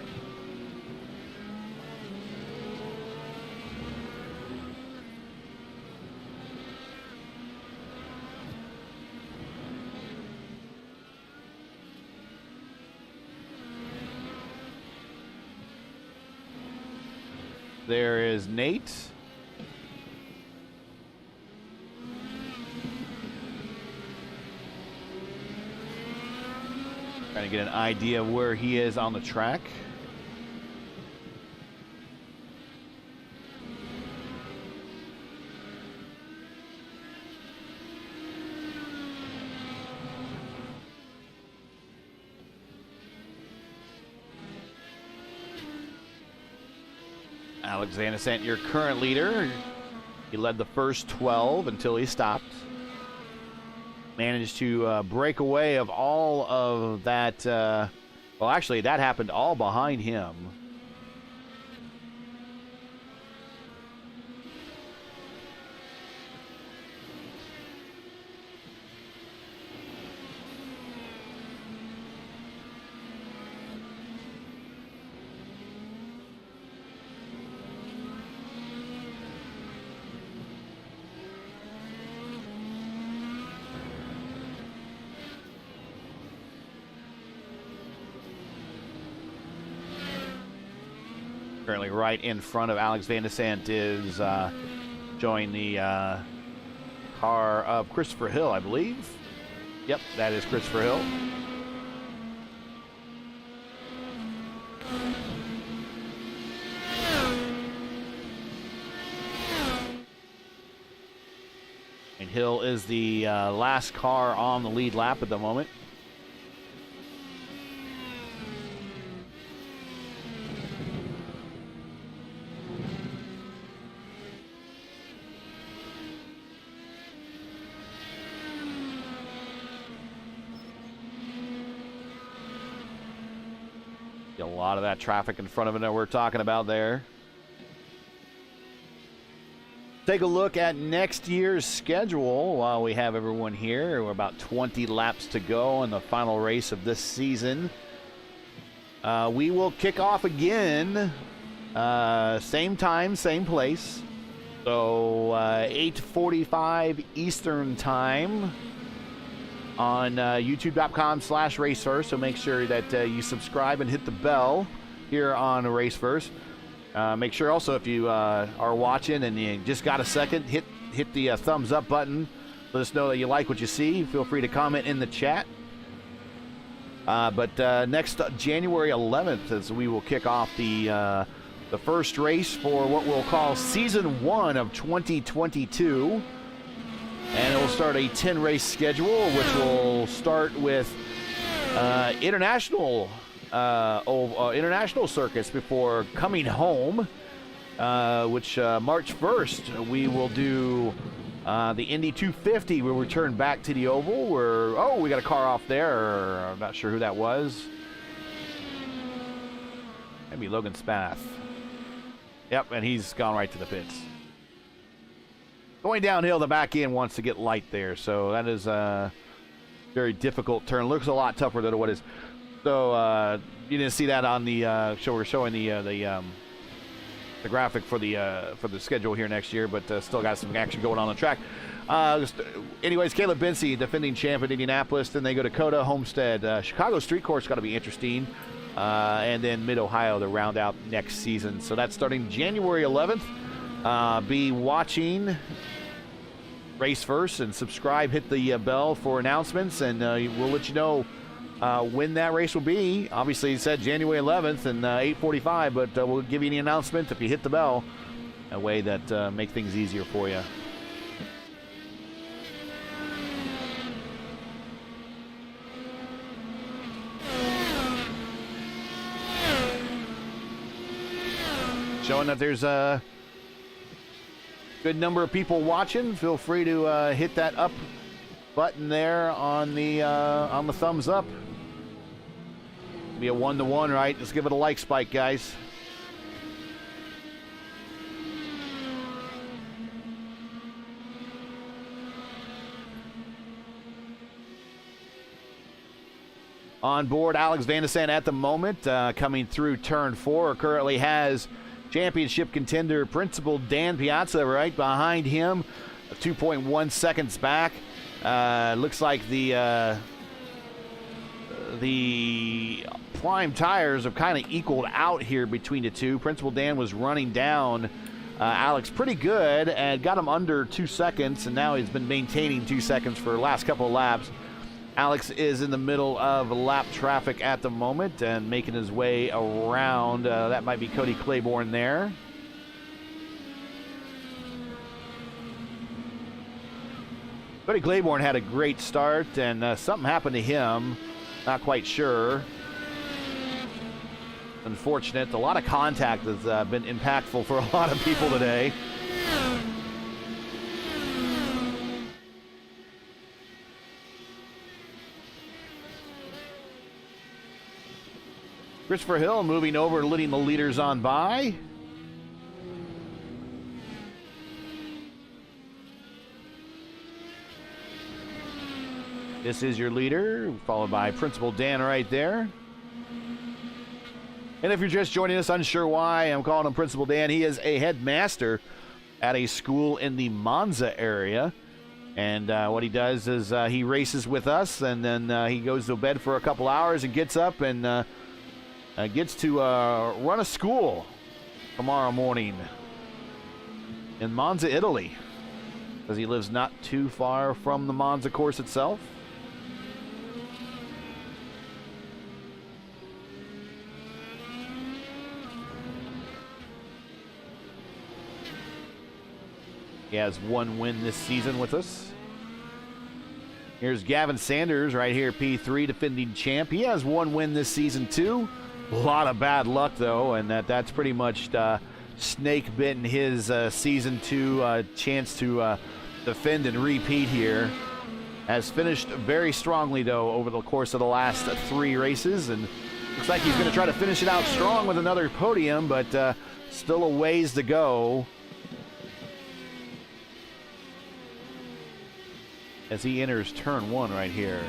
There is Nate. Trying to get an idea of where he is on the track. Alex Van de Sande, your current leader. He led the first 12 until he stopped. Managed to break away of all of that. Well, actually, that happened all behind him. Currently right in front of Alex Van de Sande is showing the car of Christopher Hill, I believe. Yep, that is Christopher Hill. And Hill is the last car on the lead lap at the moment. A lot of that traffic in front of it that we're talking about there. Take a look at next year's schedule while we have everyone here. We're about 20 laps to go in the final race of this season. We will kick off again, same time, same place. So 8:45 Eastern time. on youtube.com/RaceFirst. So make sure that you subscribe and hit the bell here on RaceFirst. Make sure also if you are watching and you just got a second, hit the thumbs up button. Let us know that you like what you see. Feel free to comment in the chat. But next January 11th, as we will kick off the first race for what we'll call Season 1 of 2022. And it will start a 10-race schedule, which will start with international circuits before coming home, which March 1st we will do the Indy 250. We'll return back to the Oval. We got a car off there. I'm not sure who that was. Maybe Logan Spath. Yep, and he's gone right to the pits. Going downhill, the back end wants to get light there, so that is a very difficult turn. Looks a lot tougher than what it is. So you didn't see that on the show. We're showing the graphic for the schedule here next year, but still got some action going on the track. Anyways, Caleb Binsey, defending champ at Indianapolis. Then they go to Coda, Homestead. Chicago Street Course got to be interesting. And then Mid-Ohio to round out next season. So that's starting January 11th. Be watching RaceFirst and subscribe. Hit the bell for announcements, and we'll let you know when that race will be. Obviously, it said January 11th and 8:45, but we'll give you the announcement if you hit the bell. A way that make things easier for you. Showing that there's a good number of people watching. Feel free to hit that up button there on the thumbs up. Be a 1-to-1, right? Let's give it a like spike, guys. On board, Alex Van de Sant at the moment, coming through turn 4, currently has championship contender Principal Dan Piazza right behind him, 2.1 seconds back. Looks like the prime tires have kind of equaled out here between the two. Principal Dan was running down Alex pretty good and got him under 2 seconds, and now he's been maintaining 2 seconds for the last couple of laps. Alex is in the middle of lap traffic at the moment and making his way around. That might be Cody Claiborne there. Cody Claiborne had a great start, and something happened to him. Not quite sure. Unfortunate. A lot of contact has been impactful for a lot of people today. Christopher Hill moving over, letting the leaders on by. This is your leader, followed by Principal Dan right there. And if you're just joining us, unsure why I'm calling him Principal Dan, he is a headmaster at a school in the Monza area. And what he does is he races with us, and then he goes to bed for a couple hours and gets up and gets to run a school tomorrow morning in Monza, Italy, because he lives not too far from the Monza course itself. He has one win this season with us. Here's Gavin Sanders right here, P3, defending champ. He has one win this season too. A lot of bad luck though, and that's pretty much snake bitten his season 2 chance to defend and repeat here. Has finished very strongly though over the course of the last 3 races, and looks like he's going to try to finish it out strong with another podium, but still a ways to go as he enters turn 1 right here.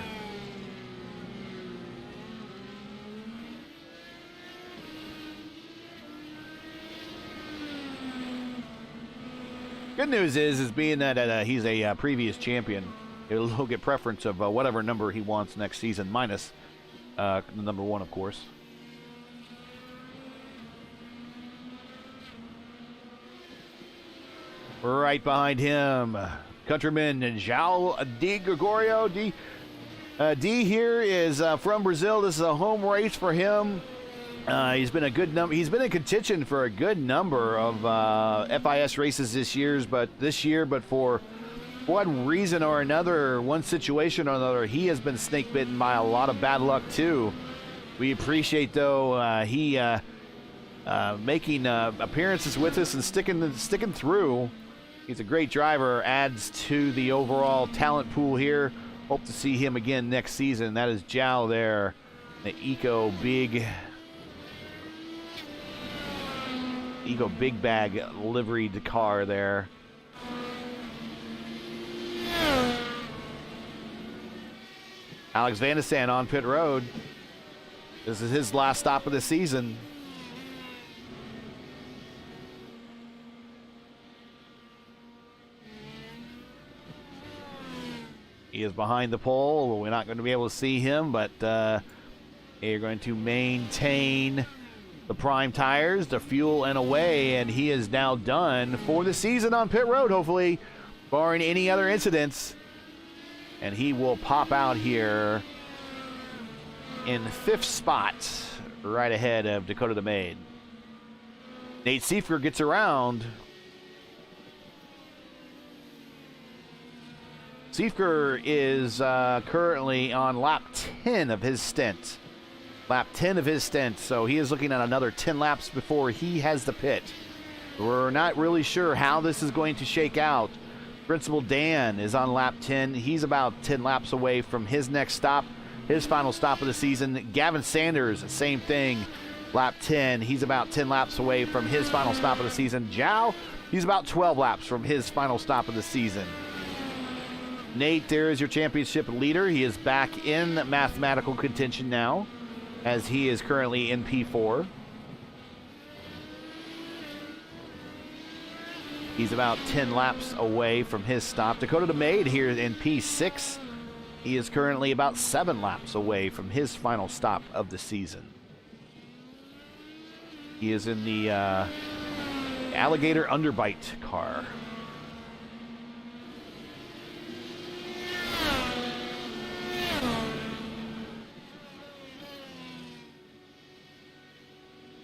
Good news is being that he's a previous champion, He'll get preference of whatever number he wants next season, minus the number 1, of course. Right behind him, countryman João de Gregorio. D here is from Brazil. This is a home race for him. He's been in contention for a good number of FIS races this year, but for one reason or another, one situation or another, he has been snake bitten by a lot of bad luck too. We appreciate though he making appearances with us and sticking through. He's a great driver, adds to the overall talent pool here. Hope to see him again next season. That is João there, the Eco Big Bag liveried car there. Alex Van de Sande on pit road. This is his last stop of the season. He is behind the pole. We're not going to be able to see him, but you're going to maintain the prime tires, the fuel, and away, and he is now done for the season on pit road, hopefully, barring any other incidents. And he will pop out here in 5th spot, right ahead of Dakota the Maid. Nate Seifker gets around. Seifker is currently on lap 10 of his stint. So he is looking at another 10 laps before he has the pit. We're not really sure how this is going to shake out. Principal Dan is on lap 10. He's about 10 laps away from his next stop, his final stop of the season. Gavin Sanders, same thing, lap 10. He's about 10 laps away from his final stop of the season. João, he's about 12 laps from his final stop of the season. Nate, there is your championship leader. He is back in mathematical contention now, as he is currently in P4. He's about 10 laps away from his stop. Dakota the Maid here in P6. He is currently about 7 laps away from his final stop of the season. He is in the Alligator Underbite car.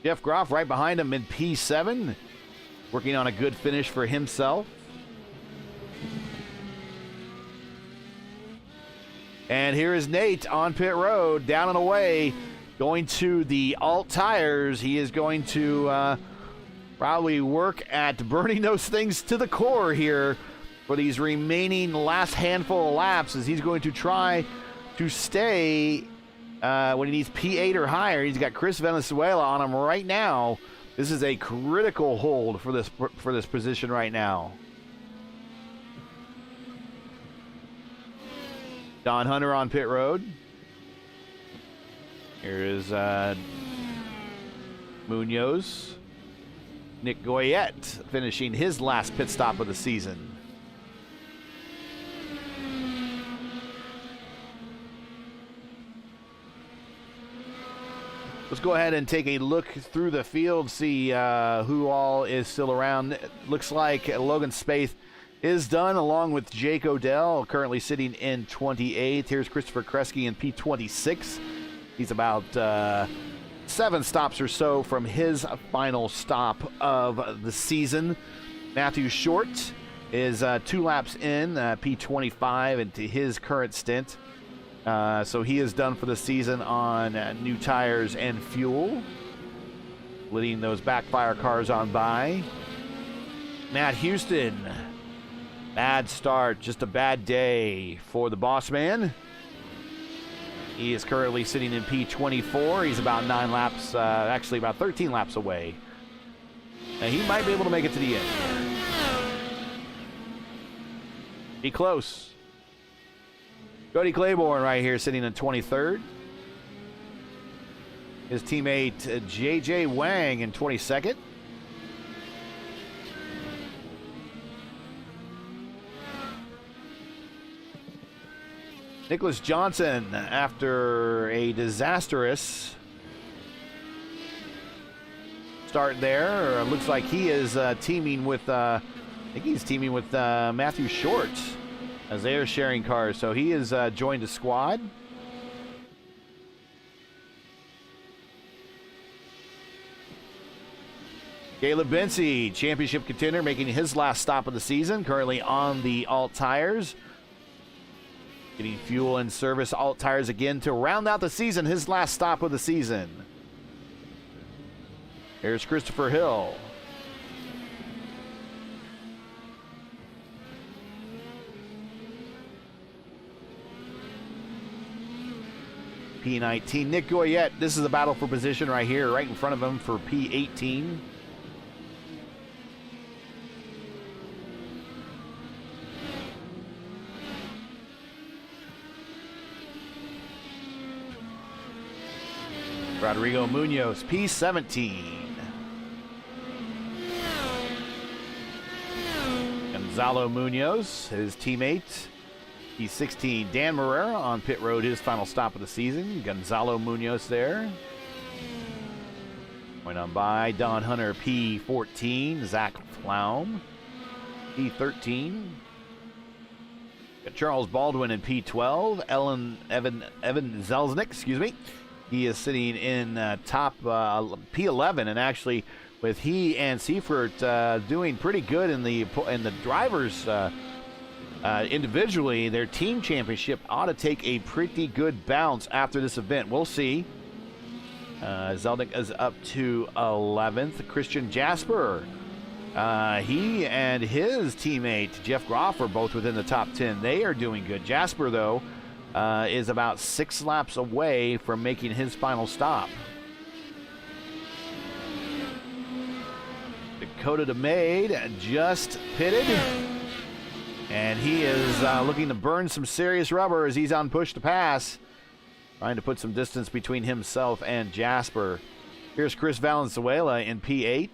Jeff Groff right behind him in P7, working on a good finish for himself. And here is Nate on pit road, down and away, going to the alt tires. He is going to probably work at burning those things to the core here for these remaining last handful of laps, as he's going to try to stay when he needs P8 or higher. He's got Chris Venezuela on him right now. This is a critical hold for this position right now. Don Hunter on pit road. Here is Munoz. Nick Goyette finishing his last pit stop of the season. Let's go ahead and take a look through the field, see who all is still around. It looks like Logan Spaeth is done, along with Jake Odell, currently sitting in 28th. Here's Christopher Kresge in P26. He's about 7 stops or so from his final stop of the season. Matthew Short is 2 laps in, P25, into his current stint. So he is done for the season on new tires and fuel, leading those backfire cars on by. Matt Houston, bad start, just a bad day for the boss man. He is currently sitting in P24. He's about 9 laps, actually about 13 laps away. And he might be able to make it to the end. Be close. Cody Claiborne right here sitting in 23rd. His teammate J.J. Wang in 22nd. Nicholas Johnson, after a disastrous start there, looks like he is teaming with, I think he's teaming with Matthew Short as they are sharing cars. So he has joined the squad. Caleb Bency, championship contender, making his last stop of the season, currently on the alt tires. Getting fuel and service alt tires again to round out the season, his last stop of the season. Here's Christopher Hill. P19, Nick Goyette, this is a battle for position right here, right in front of him for P18. Rodrigo Munoz, P17. Gonzalo Munoz, his teammate, P16. Dan Marrera on pit road, his final stop of the season. Gonzalo Munoz there. Going on by Don Hunter, P14. Zach Flaum, P13. Got Charles Baldwin in P12. Evan Zelznick, excuse me. He is sitting in top P11, and actually, with he and Seifert doing pretty good in the drivers individually, their team championship ought to take a pretty good bounce after this event. We'll see. Zelnick is up to 11th. Christian Jasper, he and his teammate Jeff Groff are both within the top 10. They are doing good. Jasper, though, is about 6 laps away from making his final stop. Dakota DeMade just pitted, and he is looking to burn some serious rubber as he's on push to pass, trying to put some distance between himself and Jasper. Here's Chris Valenzuela in P8.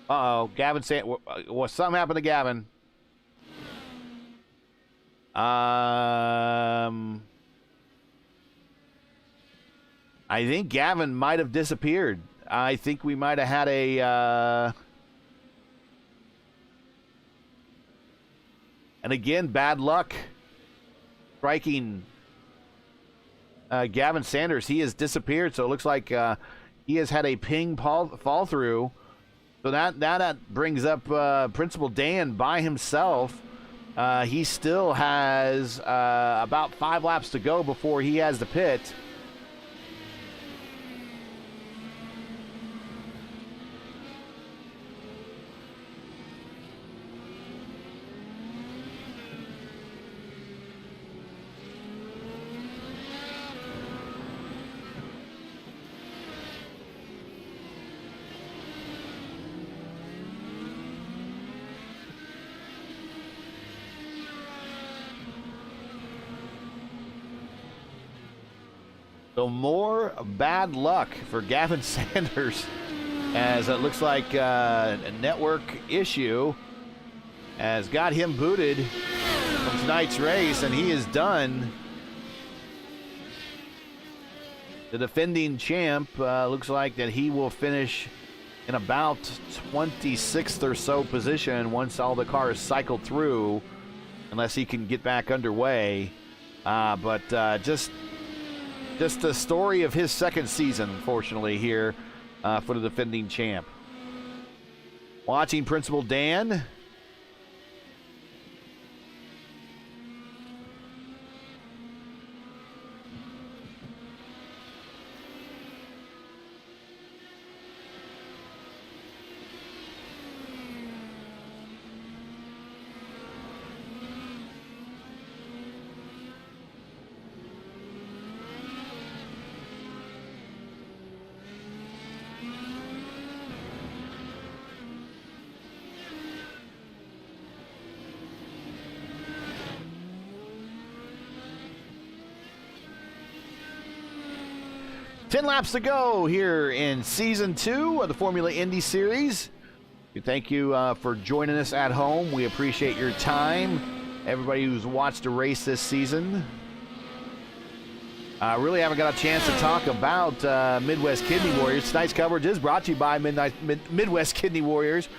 Uh-oh, Gavin said, something happened to Gavin. I think Gavin might have disappeared. I think we might have had a, and again, bad luck striking Gavin Sanders. He has disappeared, so it looks like he has had a ping fall through. So that brings up Principal Dan by himself. He still has about 5 laps to go before he has the pit. So more bad luck for Gavin Sanders, as it looks like a network issue has got him booted from tonight's race, and he is done. The defending champ looks like that he will finish in about 26th or so position once all the cars cycle through, unless he can get back underway. But just the story of his second season, unfortunately, here for the defending champ. Watching Principal Dan. 10 laps to go here in Season 2 of the Formula Indy Series. We thank you for joining us at home. We appreciate your time. Everybody who's watched a race this season. Really haven't got a chance to talk about Midwest Kidney Warriors. Tonight's coverage is brought to you by Midwest Kidney Warriors.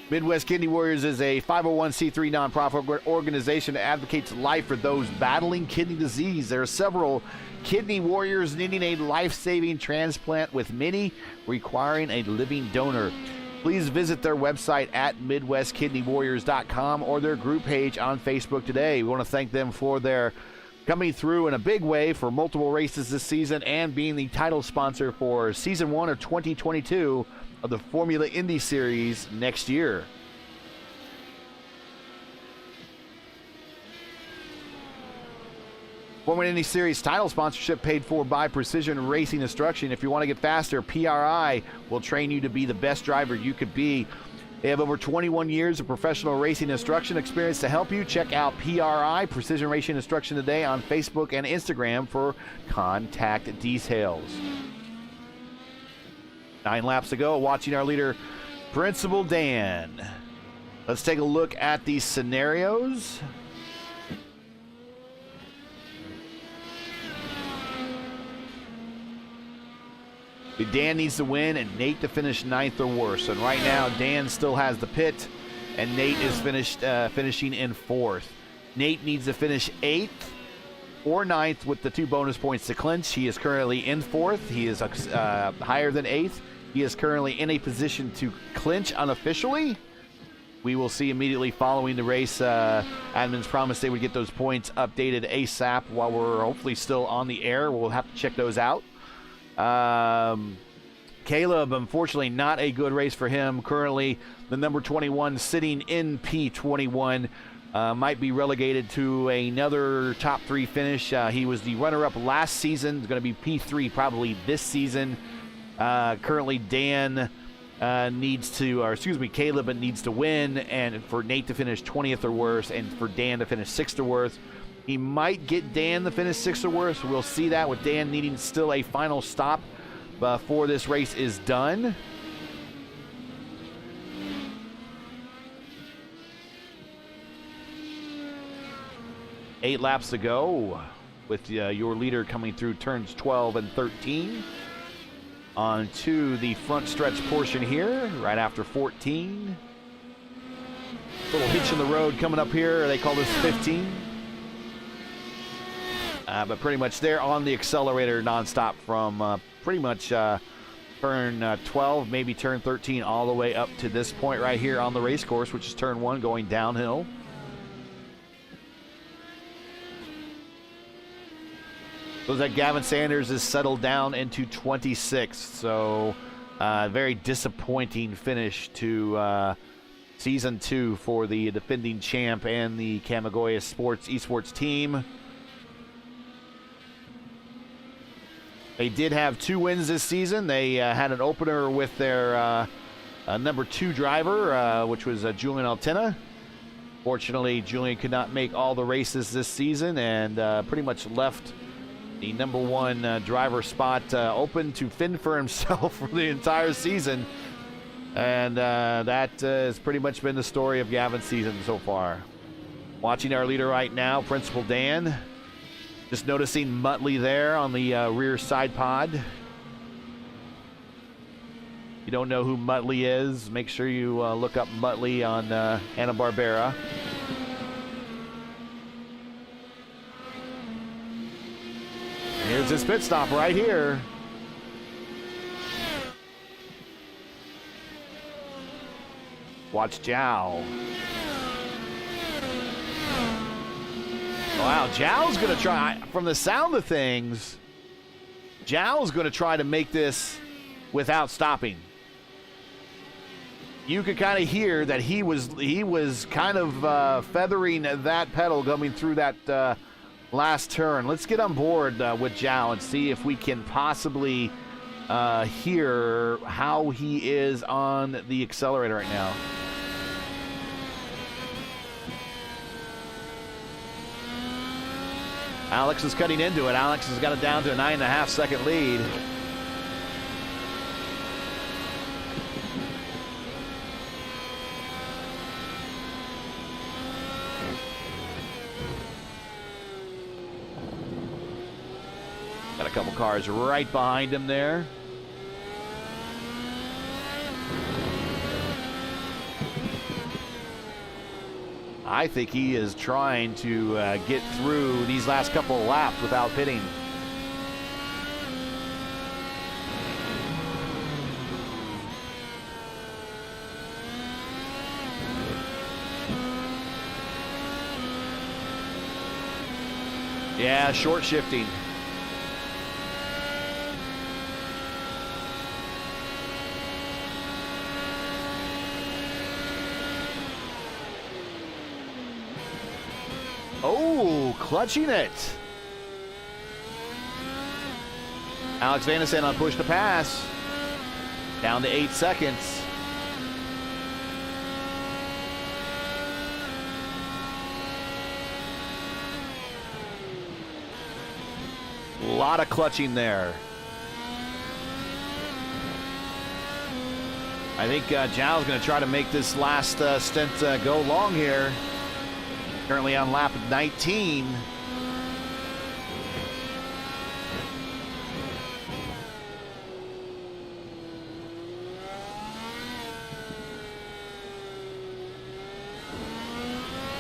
Midwest Kidney Warriors is a 501c3 nonprofit organization that advocates life for those battling kidney disease. There are several kidney warriors needing a life-saving transplant, with many requiring a living donor. Please visit their website at MidwestKidneyWarriors.com or their group page on Facebook today. We want to thank them for their coming through in a big way for multiple races this season and being the title sponsor for Season 1 of 2022 of the Formula Indy Series next year. Formula Indy Series title sponsorship paid for by Precision Racing Instruction. If you want to get faster, PRI will train you to be the best driver you could be. They have over 21 years of professional racing instruction experience to help you. Check out PRI, Precision Racing Instruction, today on Facebook and Instagram for contact details. 9 laps to go, watching our leader, Principal Dan. Let's take a look at these scenarios. Dan needs to win and Nate to finish 9th or worse. And right now, Dan still has the pit, and Nate is finishing in 4th. Nate needs to finish 8th or 9th with the 2 bonus points to clinch. He is currently in 4th. He is higher than 8th. He is currently in a position to clinch unofficially. We will see immediately following the race. Admins promised they would get those points updated ASAP while we're hopefully still on the air. We'll have to check those out. Caleb, unfortunately, not a good race for him. Currently, the number 21 sitting in P21, might be relegated to another top 3 finish. He was the runner-up last season. It's going to be P3 probably this season. Currently, Caleb needs to win, and for Nate to finish 20th or worse, and for Dan to finish 6th or worse. He might get Dan to finish 6th or worse. We'll see that, with Dan needing still a final stop before this race is done. Eight laps to go, with your leader coming through turns 12 and 13. On to the front stretch portion here, right after 14. Little hitch in the road coming up here. They call this 15. But pretty much they're on the accelerator nonstop from pretty much turn 12, maybe turn 13, all the way up to this point right here on the race course, which is turn 1 going downhill. So that Gavin Sanders is settled down into 26th. So very disappointing finish to Season 2 for the defending champ and the Kamigoya Esports team. They did have 2 wins this season. They had an opener with their number 2 driver, which was Julian Altena. Fortunately, Julian could not make all the races this season and pretty much left the number 1 driver spot open to fend for himself for the entire season. And that has pretty much been the story of Gavin's season so far. Watching our leader right now, Principal Dan. Just noticing Muttley there on the rear side pod. If you don't know who Muttley is, make sure you look up Muttley on Hanna-Barbera. Here's his pit stop right here. Watch Zhao. Wow, Zhao's going to try, from the sound of things, Zhao's going to try to make this without stopping. You could kind of hear that he was kind of feathering that pedal coming through that last turn. Let's get on board with Zhao and see if we can possibly hear how he is on the accelerator right now. Alex is cutting into it. Alex has got it down to a 9.5-second lead. Got a couple cars right behind him there. I think he is trying to get through these last couple of laps without pitting. Yeah, short shifting. Oh, clutching it. Alex Van der Sande on push to pass. Down to 8 seconds. A lot of clutching there. I think Zhao's going to try to make this last stint go long here. Currently on lap 19.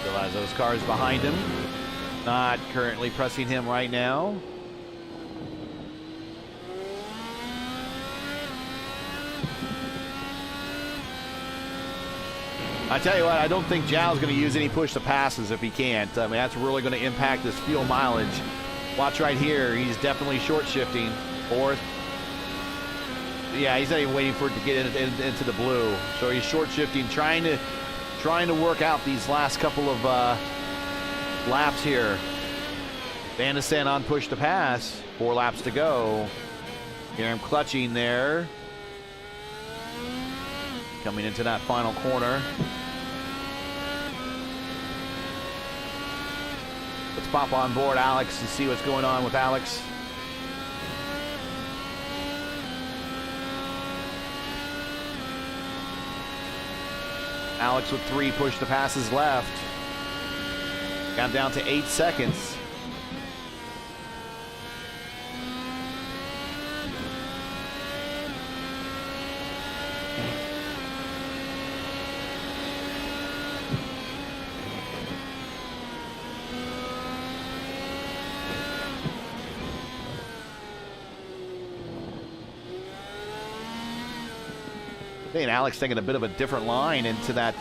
Still has those cars behind him. Not currently pressing him right now. I tell you what, I don't think Zhao's going to use any push to passes if he can't. I mean, that's really going to impact his fuel mileage. Watch right here. He's definitely short shifting. Fourth. Yeah, he's not even waiting for it to get into the blue. So he's short shifting, trying to work out these last couple of laps here. Van der Sande on push to pass. 4 laps to go. Hear him clutching there. Coming into that final corner. Let's pop on board Alex and see what's going on with Alex. Alex with 3 push to passes left. Got down to 8 seconds. And Alex taking a bit of a different line into that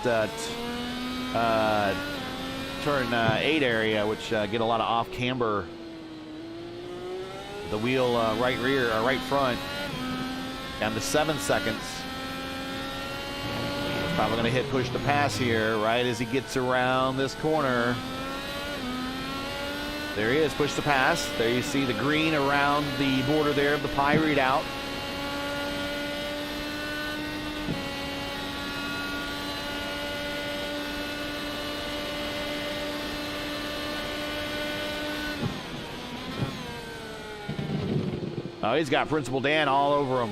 turn 8 area, which get a lot of off camber. The wheel right rear or right front down to 7 seconds. Probably going to hit push to pass here right as he gets around this corner. There he is, push to pass. There you see the green around the border there of the PI readout. Oh, he's got Principal Dan all over him.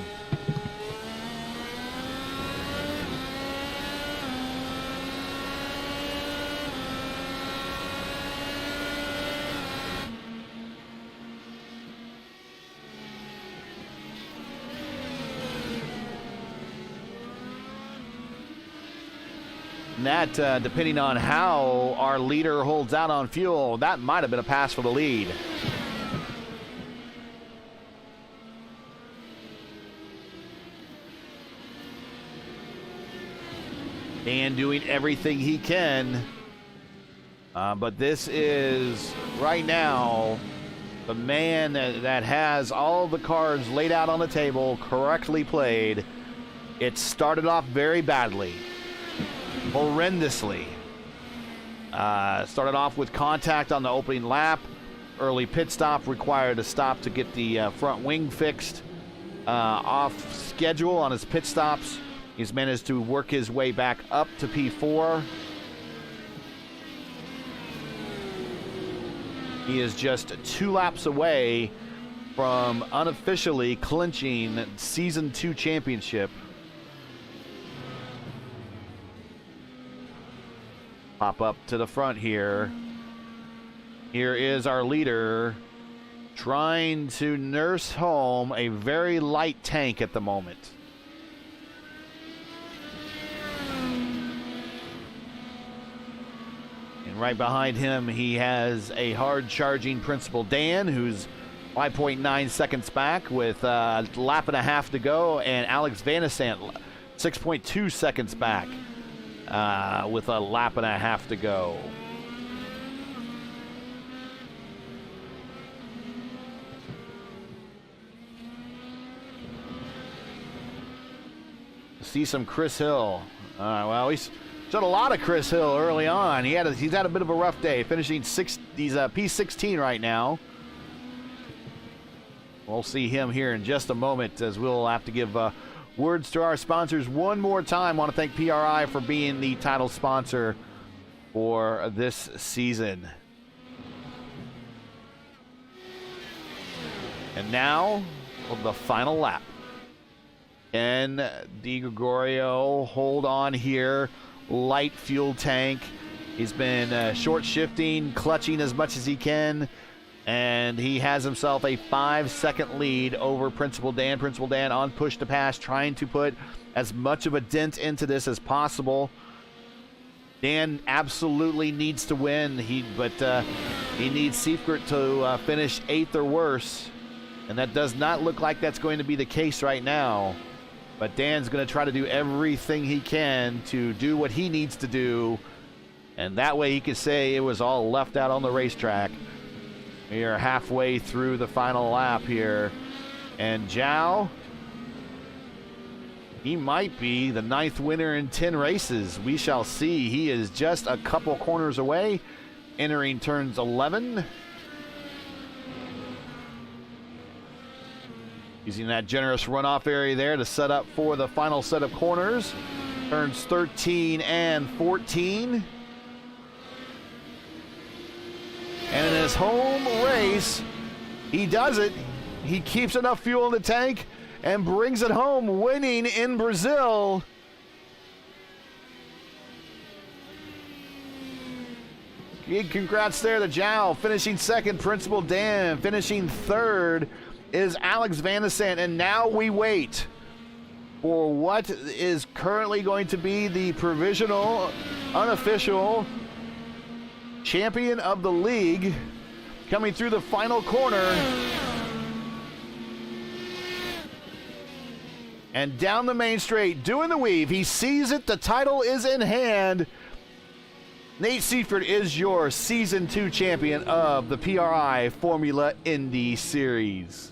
And that, depending on how our leader holds out on fuel, that might have been a pass for the lead. And doing everything he can. But this is, right now, the man that has all the cards laid out on the table, correctly played. It started off very badly. Horrendously. Started off with contact on the opening lap. Early pit stop, required a stop to get the front wing fixed. Off schedule on his pit stops. He's managed to work his way back up to P4. He is just 2 laps away from unofficially clinching Season 2 championship. Pop up to the front here. Here is our leader, trying to nurse home a very light tank at the moment. And right behind him, he has a hard-charging Principal Dan, who's 5.9 seconds back with a lap and a half to go, and Alex Vanessant 6.2 seconds back with a lap and a half to go. See some Chris Hill. Well, he's done a lot of Chris Hill early on. He's had a bit of a rough day, finishing he's P16 right now. We'll see him here in just a moment, as we'll have to give words to our sponsors one more time. I want to thank PRI for being the title sponsor for this season. And now, the final lap. And Di Gregorio, hold on here. Light fuel tank. He's been short shifting, clutching as much as he can. And he has himself a 5-second lead over Principal Dan. Principal Dan on push to pass, trying to put as much of a dent into this as possible. Dan absolutely needs to win, but he needs Seifert to finish 8th or worse. And that does not look like that's going to be the case right now. But Dan's going to try to do everything he can to do what he needs to do. And that way he can say it was all left out on the racetrack. We are halfway through the final lap here. And Zhao, he might be the 9th winner in 10 races. We shall see. He is just a couple corners away, entering turns 11. Using that generous runoff area there to set up for the final set of corners. Turns 13 and 14. And in his home race, he does it. He keeps enough fuel in the tank and brings it home, winning in Brazil. Congrats there to Zhao, finishing second. Principal Dan finishing third is Alex Vanessant, and now we wait for what is currently going to be the provisional, unofficial champion of the league coming through the final corner. And down the main straight, doing the weave. He sees it, the title is in hand. Nate Seifert is your Season 2 champion of the PRI Formula Indy Series.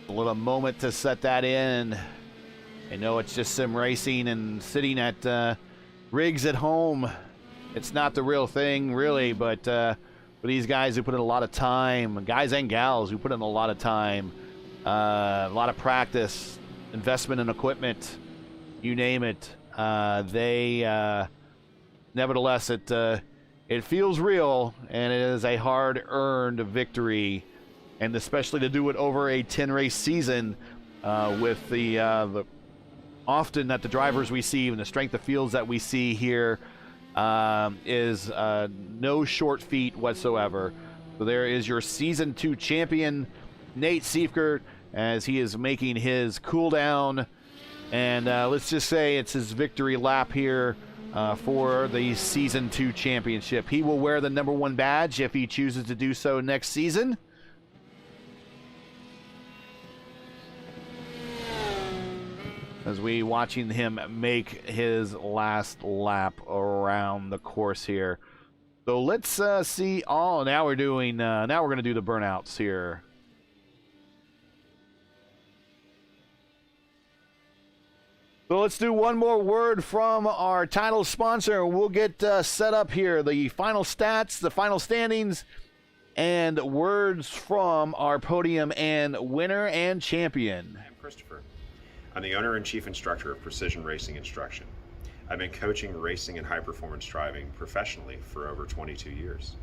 A little moment to set that in. I know it's just sim racing and sitting at rigs at home. It's not the real thing, really, but for these guys who put in a lot of time, guys and gals who put in a lot of time, a lot of practice, investment in equipment, you name it, they nevertheless, it feels real, and it is a hard-earned victory. And especially to do it over a 10-race season with the often that the drivers we see and the strength of fields that we see here is no short feat whatsoever. So there is your Season 2 champion, Nate Seifert, as he is making his cool down. And let's just say it's his victory lap here for the Season 2 championship. He will wear the #1 badge if he chooses to do so next season. As we watching him make his last lap around the course here. So let's see. Oh, now we're doing. Now we're going to do the burnouts here. So let's do one more word from our title sponsor. We'll get set up here. The final stats, the final standings, and words from our podium and winner and champion. I'm Christopher. I'm the owner and chief instructor of Precision Racing Instruction. I've been coaching racing and high-performance driving professionally for over 22 years.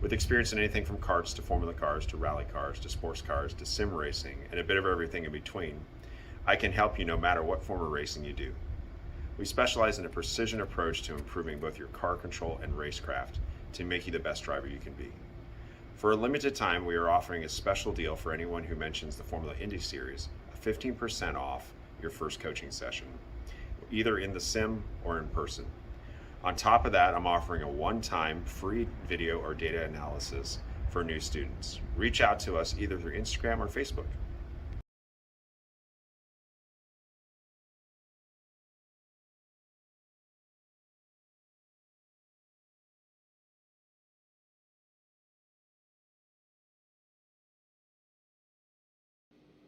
With experience in anything from karts to Formula cars to rally cars to sports cars to sim racing and a bit of everything in between, I can help you no matter what form of racing you do. We specialize in a precision approach to improving both your car control and racecraft to make you the best driver you can be. For a limited time, we are offering a special deal for anyone who mentions the Formula Indy Series, 15% off your first coaching session, either in the sim or in person. On top of that, I'm offering a one-time free video or data analysis for new students. Reach out to us either through Instagram or Facebook.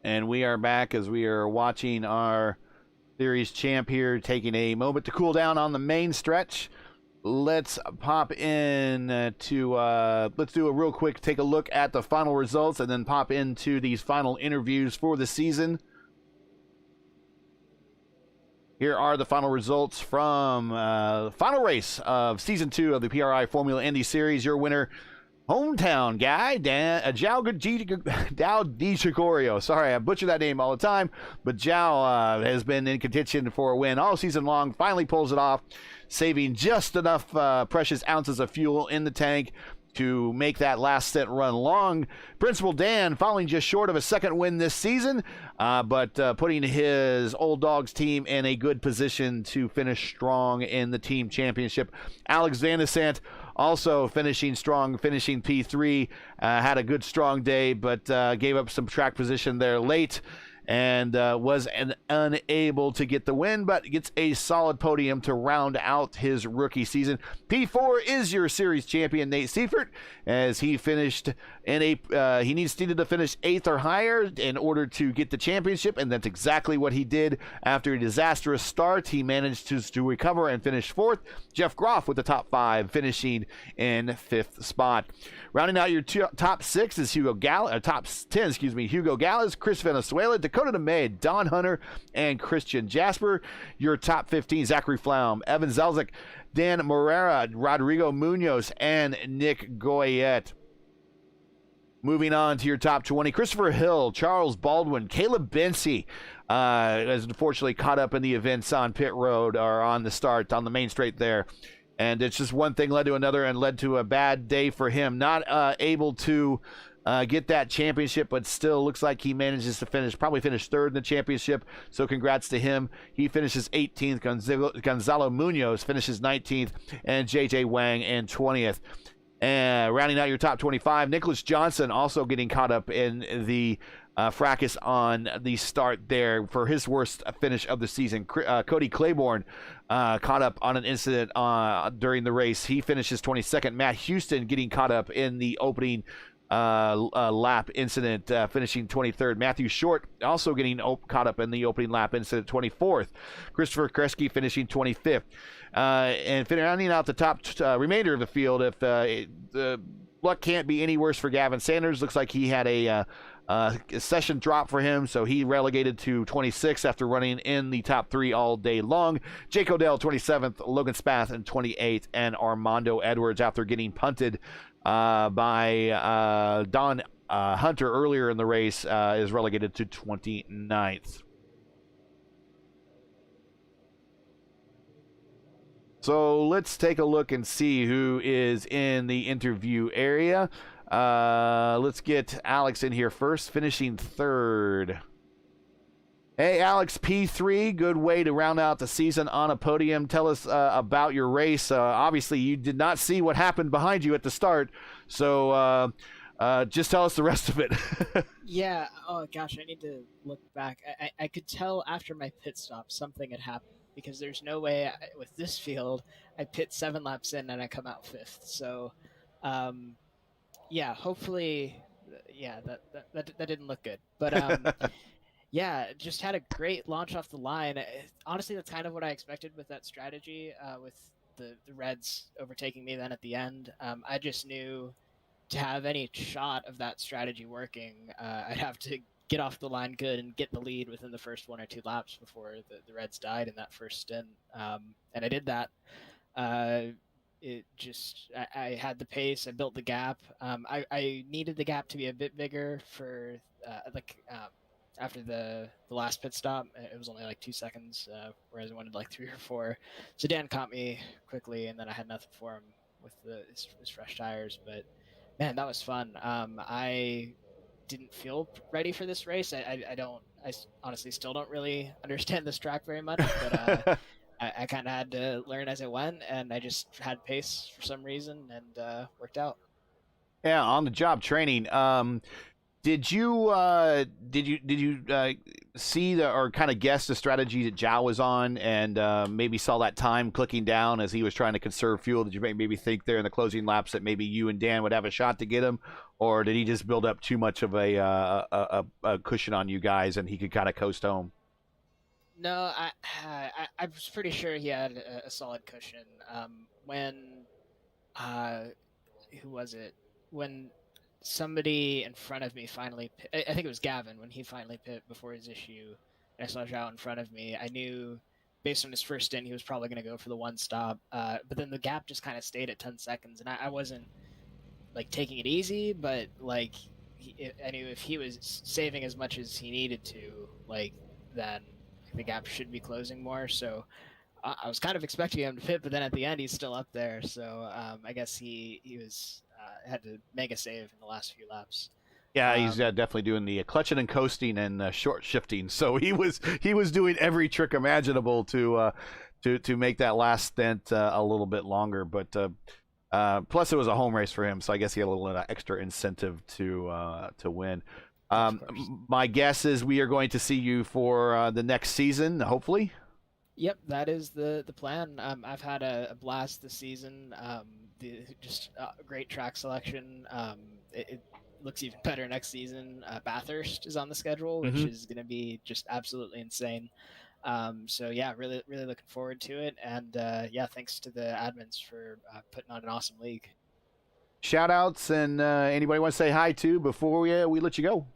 And we are back as we are watching our series champ here taking a moment to cool down on the main stretch. Let's pop in let's do a real quick take a look at the final results and then pop into these final interviews for the season. Here are the final results from final race of season 2 of the PRI Formula Indy Series. Your winner, hometown guy, João DiGregorio. Sorry, I butcher that name all the time, but João has been in contention for a win all season long. Finally pulls it off, saving just enough precious ounces of fuel in the tank to make that last stint run long. Principal Dan falling just short of a second win this season, but putting his Old Dogs team in a good position to finish strong in the team championship. Alex Van de Sant also finishing strong, finishing P3. Had a good, strong day, but gave up some track position there late and was unable to get the win, but gets a solid podium to round out his rookie season. P4 is your series champion, Nate Seifert, as he finished in he needed to finish 8th or higher in order to get the championship, and that's exactly what he did. After a disastrous start, he managed to recover and finish 4th. Jeff Groff with the top 5, finishing in 5th spot. Rounding out your top 6 is top 10, Hugo Gallas, Chris Venezuela, Dakota DeMay, Don Hunter, and Christian Jasper. Your top 15, Zachary Flaum, Evan Zelzik, Dan Morera, Rodrigo Munoz, and Nick Goyette. Moving on to your top 20, Christopher Hill, Charles Baldwin, Caleb Bency, is unfortunately caught up in the events on pit road or on the start on the main straight there. And it's just one thing led to another and led to a bad day for him. Not able to get that championship, but still looks like he manages to probably finish 3rd in the championship. So congrats to him. He finishes 18th. Gonzalo Munoz finishes 19th, and JJ Wang in 20th. And rounding out your top 25, Nicholas Johnson also getting caught up in the fracas on the start there for his worst finish of the season. Cody Claiborne caught up on an incident during the race. He finishes 22nd. Matt Houston getting caught up in the opening lap incident, finishing 23rd. Matthew Short also getting caught up in the opening lap incident, 24th. Christopher Kresge finishing 25th. And rounding out the top remainder of the field, if the luck can't be any worse for Gavin Sanders, looks like he had a session drop for him, so he relegated to 26th after running in the top 3 all day long. Jake Odell 27th, Logan Spath in 28th, and Armando Edwards, after getting punted by Don Hunter earlier in the race, is relegated to 29th. So let's take a look and see who is in the interview area. Let's get Alex in here first, finishing 3rd. Hey, Alex, P3, good way to round out the season on a podium. Tell us about your race. Obviously, you did not see what happened behind you at the start, so just tell us the rest of it. Yeah, oh gosh, I need to look back. I could tell after my pit stop something had happened, because there's no way with this field I pit 7 laps in and I come out 5th. So, yeah, hopefully, yeah, that didn't look good. But Yeah, just had a great launch off the line. Honestly, that's kind of what I expected with that strategy, with the Reds overtaking me then at the end. I just knew to have any shot of that strategy working, I'd have to get off the line good and get the lead within the first 1 or 2 laps before the Reds died in that first stint. And I did that. Uh, it just I had the pace. I built the gap. I needed the gap to be a bit bigger for after the last pit stop. It was only like 2 seconds, whereas I wanted like 3 or 4. So Dan caught me quickly, and then I had nothing for him with his fresh tires. But man, that was fun. I didn't feel ready for this race. I don't. I honestly still don't really understand this track very much, but I kind of had to learn as I went, and I just had pace for some reason, and worked out. Yeah, on the job training. Did you see or kind of guess the strategy that Zhao was on, and maybe saw that time clicking down as he was trying to conserve fuel? Did you maybe think there in the closing laps that maybe you and Dan would have a shot to get him, or did he just build up too much of a cushion on you guys and he could kind of coast home? No, I was pretty sure he had a solid cushion. When uh, who was it? When somebody in front of me finally pit, I think it was Gavin, when he finally pit before his issue, and I saw Zhao in front of me, I knew based on his first stint he was probably going to go for the one stop, but then the gap just kind of stayed at 10 seconds, and I wasn't like taking it easy, but like I knew if he was saving as much as he needed to, like, then the gap should be closing more. So I was kind of expecting him to pit, but then at the end he's still up there. So I guess he was had to make a save in the last few laps. Yeah, he's definitely doing the clutching and coasting and short shifting. So he was doing every trick imaginable to make that last stint a little bit longer. But plus, it was a home race for him, so I guess he had a little extra incentive to win. My guess is we are going to see you for the next season, hopefully. Yep, that is the plan. I've had a blast this season. Just great track selection. It looks even better next season. Bathurst is on the schedule, which is going to be just absolutely insane. So yeah, really looking forward to it. And yeah, thanks to the admins for putting on an awesome league. Shout outs and anybody want to say hi to before we let you go?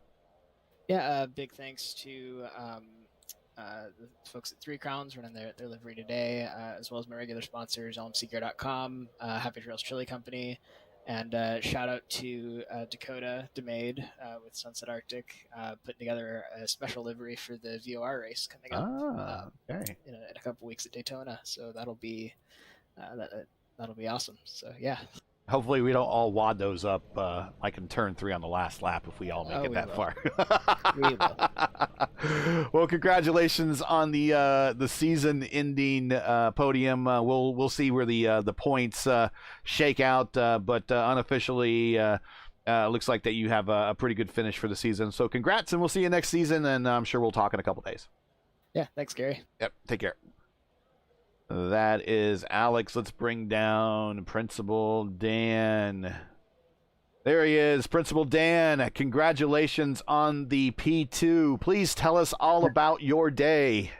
Yeah, big thanks to the folks at 3 Crowns running their livery today, as well as my regular sponsors, lmcgear.com, Happy Trails Chili Company, and shout out to Dakota DeMade with Sunset Arctic, putting together a special livery for the VOR race coming up okay. in a couple weeks at Daytona. So that'll be awesome. So yeah. Hopefully we don't all wad those up like in turn 3 on the last lap if we all make it that far. We will. Well, congratulations on the season-ending podium. We'll see where the points shake out, but unofficially, looks like that you have a pretty good finish for the season. So congrats, and we'll see you next season, and I'm sure we'll talk in a couple days. Yeah, thanks, Gary. Yep, take care. That is Alex. Let's bring down Principal Dan. There he is, Principal Dan. Congratulations on the P2. Please tell us all about your day.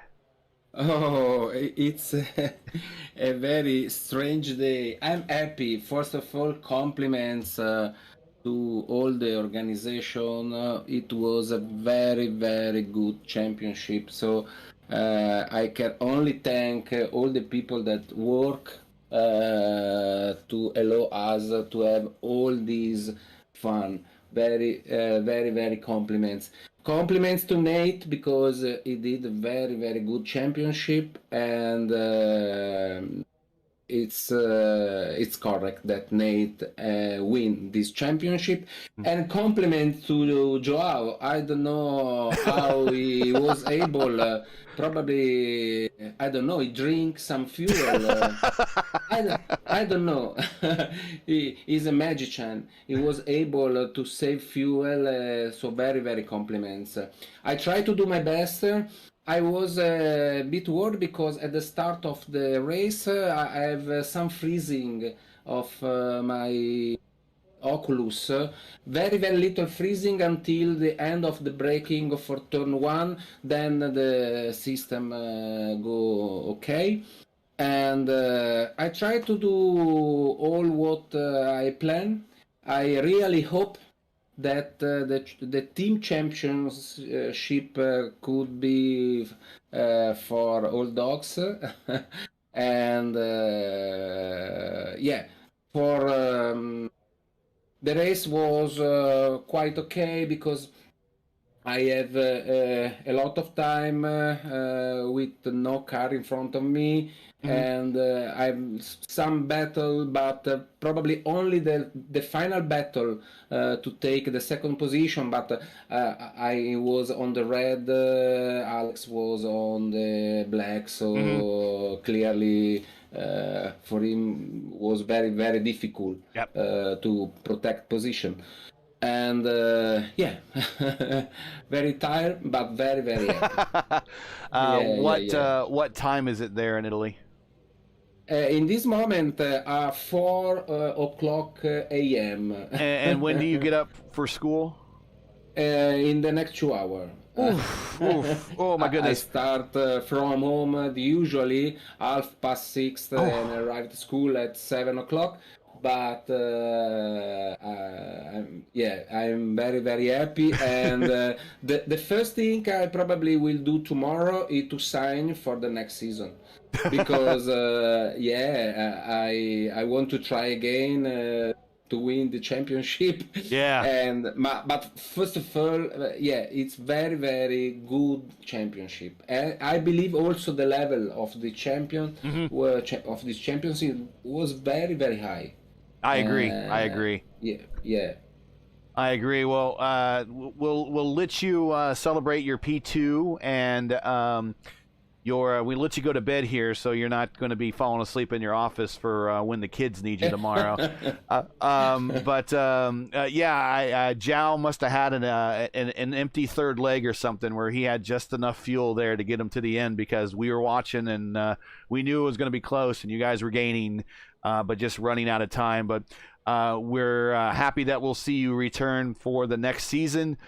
Oh, it's a very strange day. I'm happy. First of all, compliments to all the organization. It was a very good championship. So I can only thank all the people that work to allow us to have all these fun. Very compliments. Compliments to Nate because he did a very good championship, and it's correct that Nate win this championship. And compliment to Joao. I don't know how he was able. Probably I don't know. He drank some fuel. I don't know. He's a magician. He was able to save fuel. So very compliments. I try to do my best. I was a bit worried because at the start of the race I have some freezing of my Oculus. Very, very little freezing until the end of the braking for turn one. Then the system go okay. And I try to do all what I plan. I really hope that the team championship could be for all dogs. And yeah, for the race was quite okay because I have a lot of time with no car in front of me, and I'm some battle, but probably only the final battle to take the second position. But I was on the red, Alex was on the black, so clearly for him was very, very difficult Yep. to protect position. And yeah, very tired, but very, very happy. What time is it there in Italy? In this moment, 4 o'clock a.m. And when do you get up for school? In the next 2 hours. Oof. Oh my I goodness. start from home usually 6:30 and arrive at school at 7 o'clock. But I'm very, very happy. And the first thing I probably will do tomorrow is to sign for the next season, because I want to try again to win the championship. Yeah. But first of all, it's very, very good championship. And I believe also the level of the champion of this championship was very, very high. I agree. Yeah. I agree. Well, we'll let you celebrate your P2, and we'll let you go to bed here, so you're not going to be falling asleep in your office for when the kids need you tomorrow. Jao must have had an empty third leg or something, where he had just enough fuel there to get him to the end, because we were watching and we knew it was going to be close, and you guys were gaining, but just running out of time. But we're happy that we'll see you return for the next season.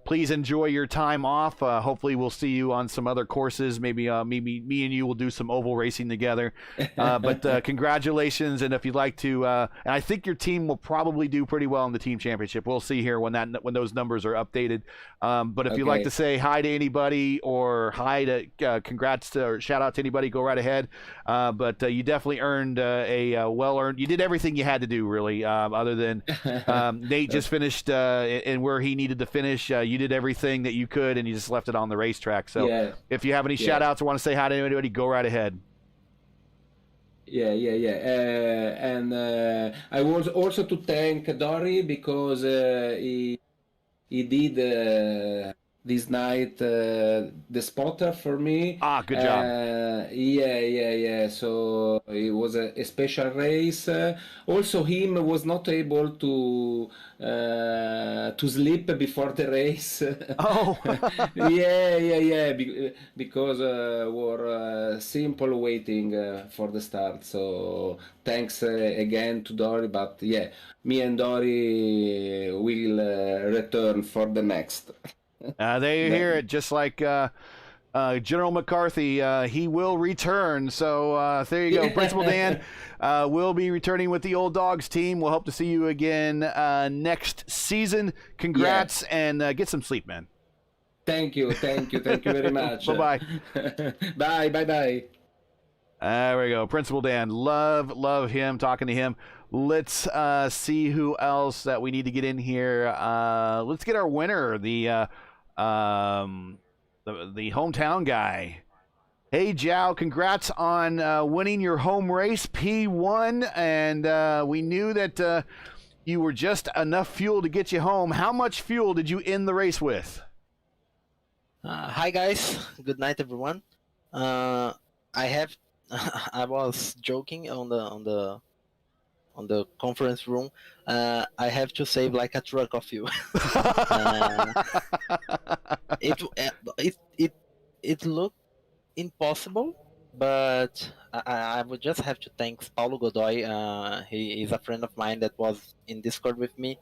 Please enjoy your time off. Hopefully we'll see you on some other courses. Maybe me and you will do some oval racing together. But congratulations, and if you'd like to, and I think your team will probably do pretty well in the team championship. We'll see here when those numbers are updated. But if you'd like to say hi to anybody, or congrats or shout out to anybody, go right ahead. But you definitely earned a well-earned. You did everything you had to do, really, other than Nate just finished and where he needed to finish. You did everything that you could, and you just left it on the racetrack. So if you have any shout outs or want to say hi to anybody, go right ahead. And I was also to thank Dory, because he did this night the spotter for me. Good job. So it was a special race. Also, him was not able to sleep before the race. Oh. Because were simple waiting for the start. So thanks again to Dory. But me and Dory will return for the next. There you hear it, just like General McCarthy, he will return. So there you go. Principal Dan will be returning with the Old Dogs team. We'll hope to see you again next season. Congrats, and get some sleep, man. Thank you very much. Bye-bye. Bye. There we go. Principal Dan. Love him, talking to him. Let's see who else that we need to get in here. Let's get our winner, the hometown guy. Hey, Jao, congrats on winning your home race, P1. And we knew that you were just enough fuel to get you home. How much fuel did you end the race with? Hi, guys. Good night, everyone. I was joking on the conference room. I have to save like a truck of fuel. It looked impossible, but I would just have to thank Paulo Godoy. He is a friend of mine that was in Discord with me.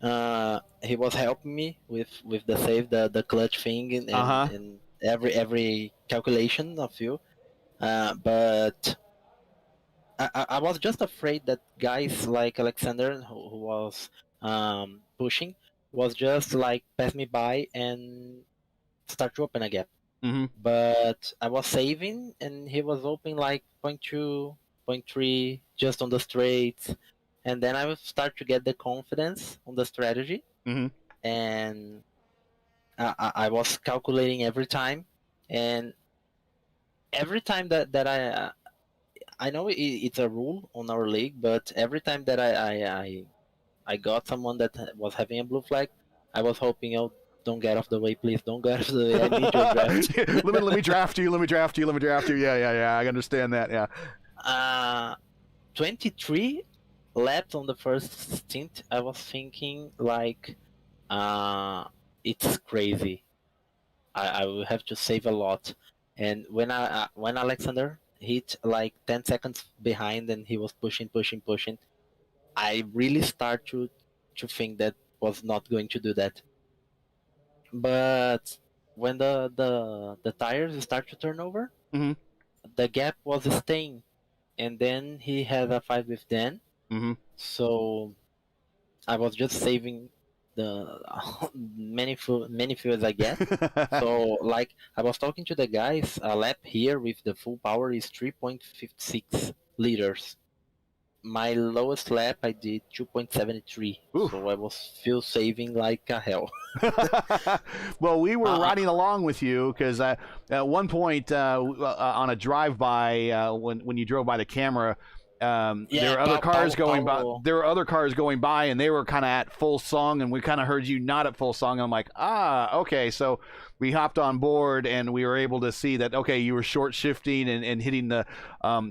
He was helping me with the save, the clutch thing, and every calculation of you. But I was just afraid that guys like Alexander, who was pushing, was just like pass me by and start to open a gap. Mm-hmm. But I was saving, and he was opening like 0.2, 0.3 just on the straights, and then I would start to get the confidence on the strategy, Mm-hmm. and I was calculating every time, and every time that I know it's a rule on our league, but every time that I got someone that was having a blue flag, I was hoping, oh, don't get off the way, please. Don't get off the way. I need your draft. let me draft you. Let me draft you. Let me draft you. Yeah. I understand that. Yeah. 23 laps on the first stint. I was thinking like, it's crazy. I will have to save a lot. And when Alexander hit like 10 seconds behind and he was pushing, I really start to think that was not going to do that. But when the tires start to turn over, Mm-hmm. the gap was staying, and then he had a fight with Dan. Mm-hmm. So I was just saving the many fuels I get. So like I was talking to the guys, a lap here with the full power is 3.56 liters. My lowest lap I did 2.73, so I was fuel saving like a hell. Well, we were riding along with you because at one point on a drive-by when you drove by the camera, there were other cars going by. There were other cars going by, and they were kind of at full song, and we kind of heard you not at full song. And I'm like, okay. So we hopped on board, and we were able to see that. Okay, you were short shifting and hitting the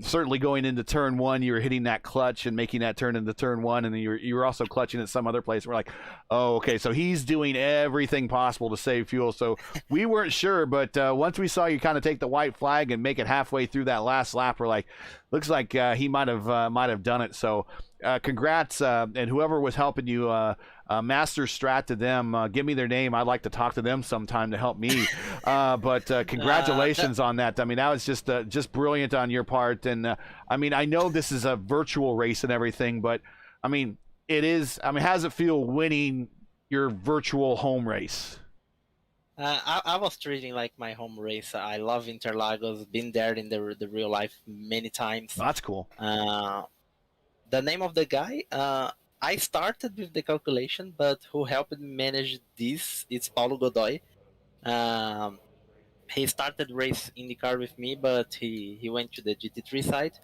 certainly going into turn one. You were hitting that clutch and making that turn into turn one, and then you were also clutching at some other place. We're like, oh, okay. So he's doing everything possible to save fuel. So we weren't sure, but once we saw you kind of take the white flag and make it halfway through that last lap, we're like, looks like he might have done it. So congrats, and whoever was helping you, master strat to them. Give me their name. I'd like to talk to them sometime to help me. But congratulations on that. I mean, that was just brilliant on your part. And I mean, I know this is a virtual race and everything, but I mean, it is. I mean, how does it feel winning your virtual home race? I was treating like my home race. I love Interlagos. Been there in the real life many times. That's cool. The name of the guy, I started with the calculation, but who helped me manage this is Paulo Godoy. He started race IndyCar with me, but he went to the GT3 side.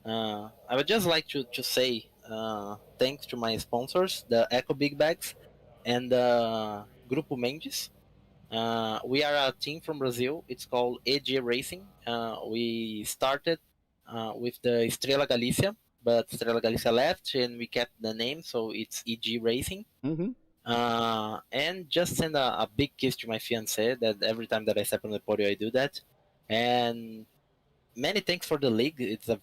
I would just like to say thanks to my sponsors, the Eco Big Bags and Grupo Mendes. We are a team from Brazil. It's called EG Racing. We started with the Estrela Galicia, but Estrela Galicia left, and we kept the name, so it's EG Racing. Mm-hmm. And just send a big kiss to my fiancée. That every time that I step on the podium, I do that. And many thanks for the league. It's a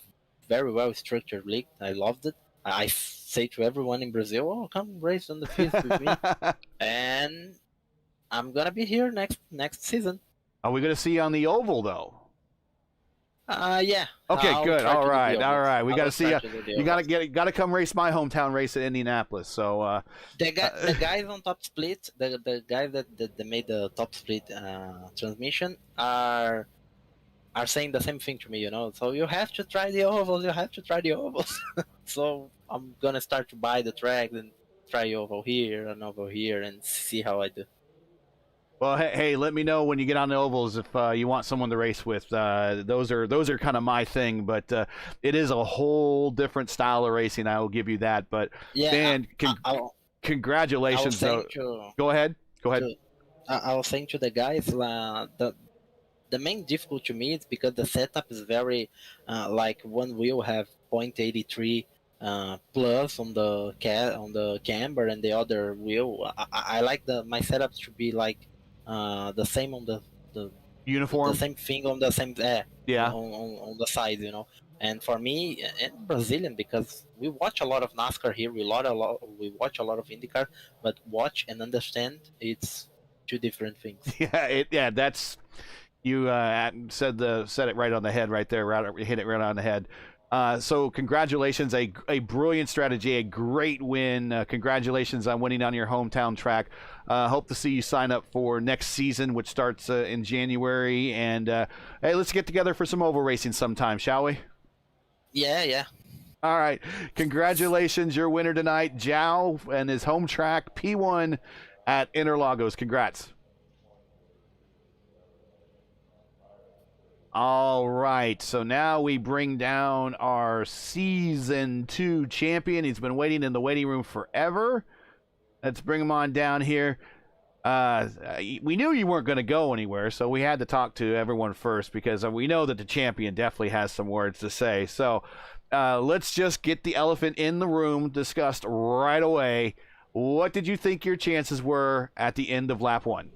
very well structured league. I loved it. I say to everyone in Brazil, "Oh, come race on the field with me," and I'm gonna be here next season. Are we gonna see you on the oval though? Yeah. Okay, good. All right. We got to see you. You got to come race my hometown race at Indianapolis. So the guys on Top Split, the guys that made the Top Split transmission are saying the same thing to me. So you have to try the ovals. You have to try the ovals. So I'm gonna start to buy the track and try oval here and over here and see how I do. Well, hey, let me know when you get on the ovals if you want someone to race with. Those are kind of my thing, but it is a whole different style of racing. I will give you that. But yeah, Dan, congratulations. Go ahead. I was saying to the guys, the main difficulty to me is because the setup is very like one wheel have 0.83 plus on the camber, and the other wheel. I like my setup to be like the same on the uniform. The same thing on the same Yeah. on the side, you know. And for me, and Brazilian, because we watch a lot of NASCAR here, we watch a lot of IndyCar, but watch and understand, it's two different things. Yeah, that's you said it right on the head right there. Hit it right on the head. So congratulations, a brilliant strategy, a great win. Congratulations on winning on your hometown track. Hope to see you sign up for next season, which starts in January. And hey, let's get together for some oval racing sometime, shall we? Yeah. All right. Congratulations, your winner tonight, Zhao, and his home track, P1 at Interlagos. Congrats. All right, so now we bring down our Season 2 champion. He's been waiting in the waiting room forever. Let's bring him on down here. We knew you weren't going to go anywhere, so we had to talk to everyone first because we know that the champion definitely has some words to say. So let's just get the elephant in the room discussed right away. What did you think your chances were at the end of lap 1?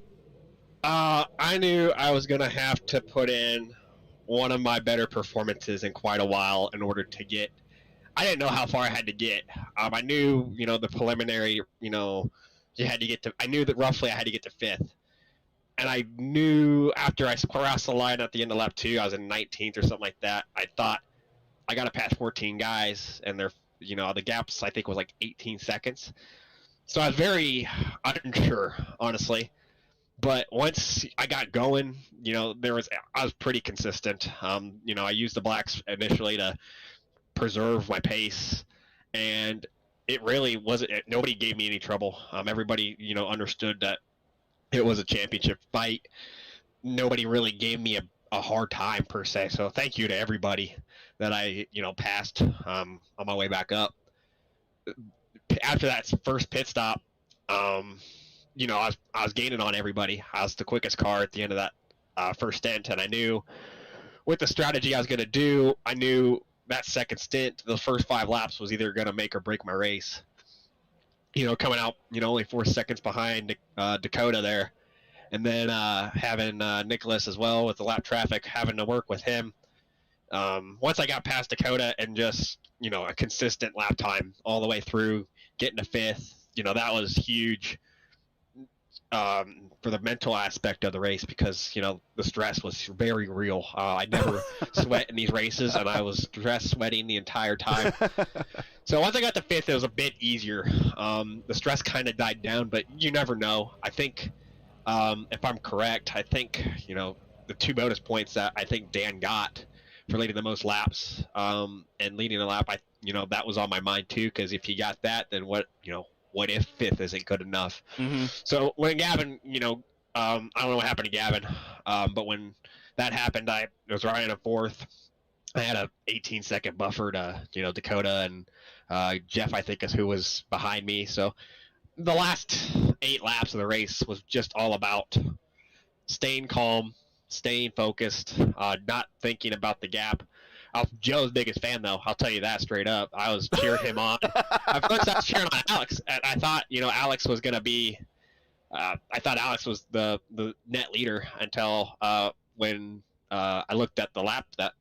I knew I was going to have to put in one of my better performances in quite a while in order to get. I didn't know how far I had to get. I knew, the preliminary, you had to get to. I knew that roughly I had to get to 5th, and I knew after I crossed the line at the end of lap 2, I was in 19th or something like that. I thought I got to pass 14 guys, and they're, the gaps I think was like 18 seconds. So I was very unsure, honestly. But once I got going, I was pretty consistent. I used the blacks initially to preserve my pace, and it really wasn't. Nobody gave me any trouble. Everybody, understood that it was a championship fight. Nobody really gave me a hard time per se. So thank you to everybody that I, passed on my way back up. After that first pit stop, I was gaining on everybody. I was the quickest car at the end of that first stint, and I knew with the strategy I was going to do, I knew that second stint, the first 5 laps was either going to make or break my race. Coming out, only 4 seconds behind Dakota there, and then having Nicholas as well with the lap traffic, having to work with him. Once I got past Dakota and just, a consistent lap time all the way through, getting to 5th, that was huge. For the mental aspect of the race, because the stress was very real. I never sweat in these races, and I was sweating the entire time. So once I got to 5th, it was a bit easier. The stress kind of died down, but you never know. I think if I'm correct, I think the 2 bonus points that I think Dan got for leading the most laps and leading a lap, that was on my mind too, because if he got that, then what if 5th isn't good enough? Mm-hmm. So when Gavin, I don't know what happened to Gavin, but when that happened, I was riding a 4th. I had a 18-second buffer to, Dakota and Jeff, I think, is who was behind me. So the last 8 laps of the race was just all about staying calm, staying focused, not thinking about the gap. I was Joe's biggest fan, though. I'll tell you that straight up. I was cheering him on. At first, I was cheering on Alex, and I thought, Alex was going to be. I thought Alex was the net leader until when I looked at the lap that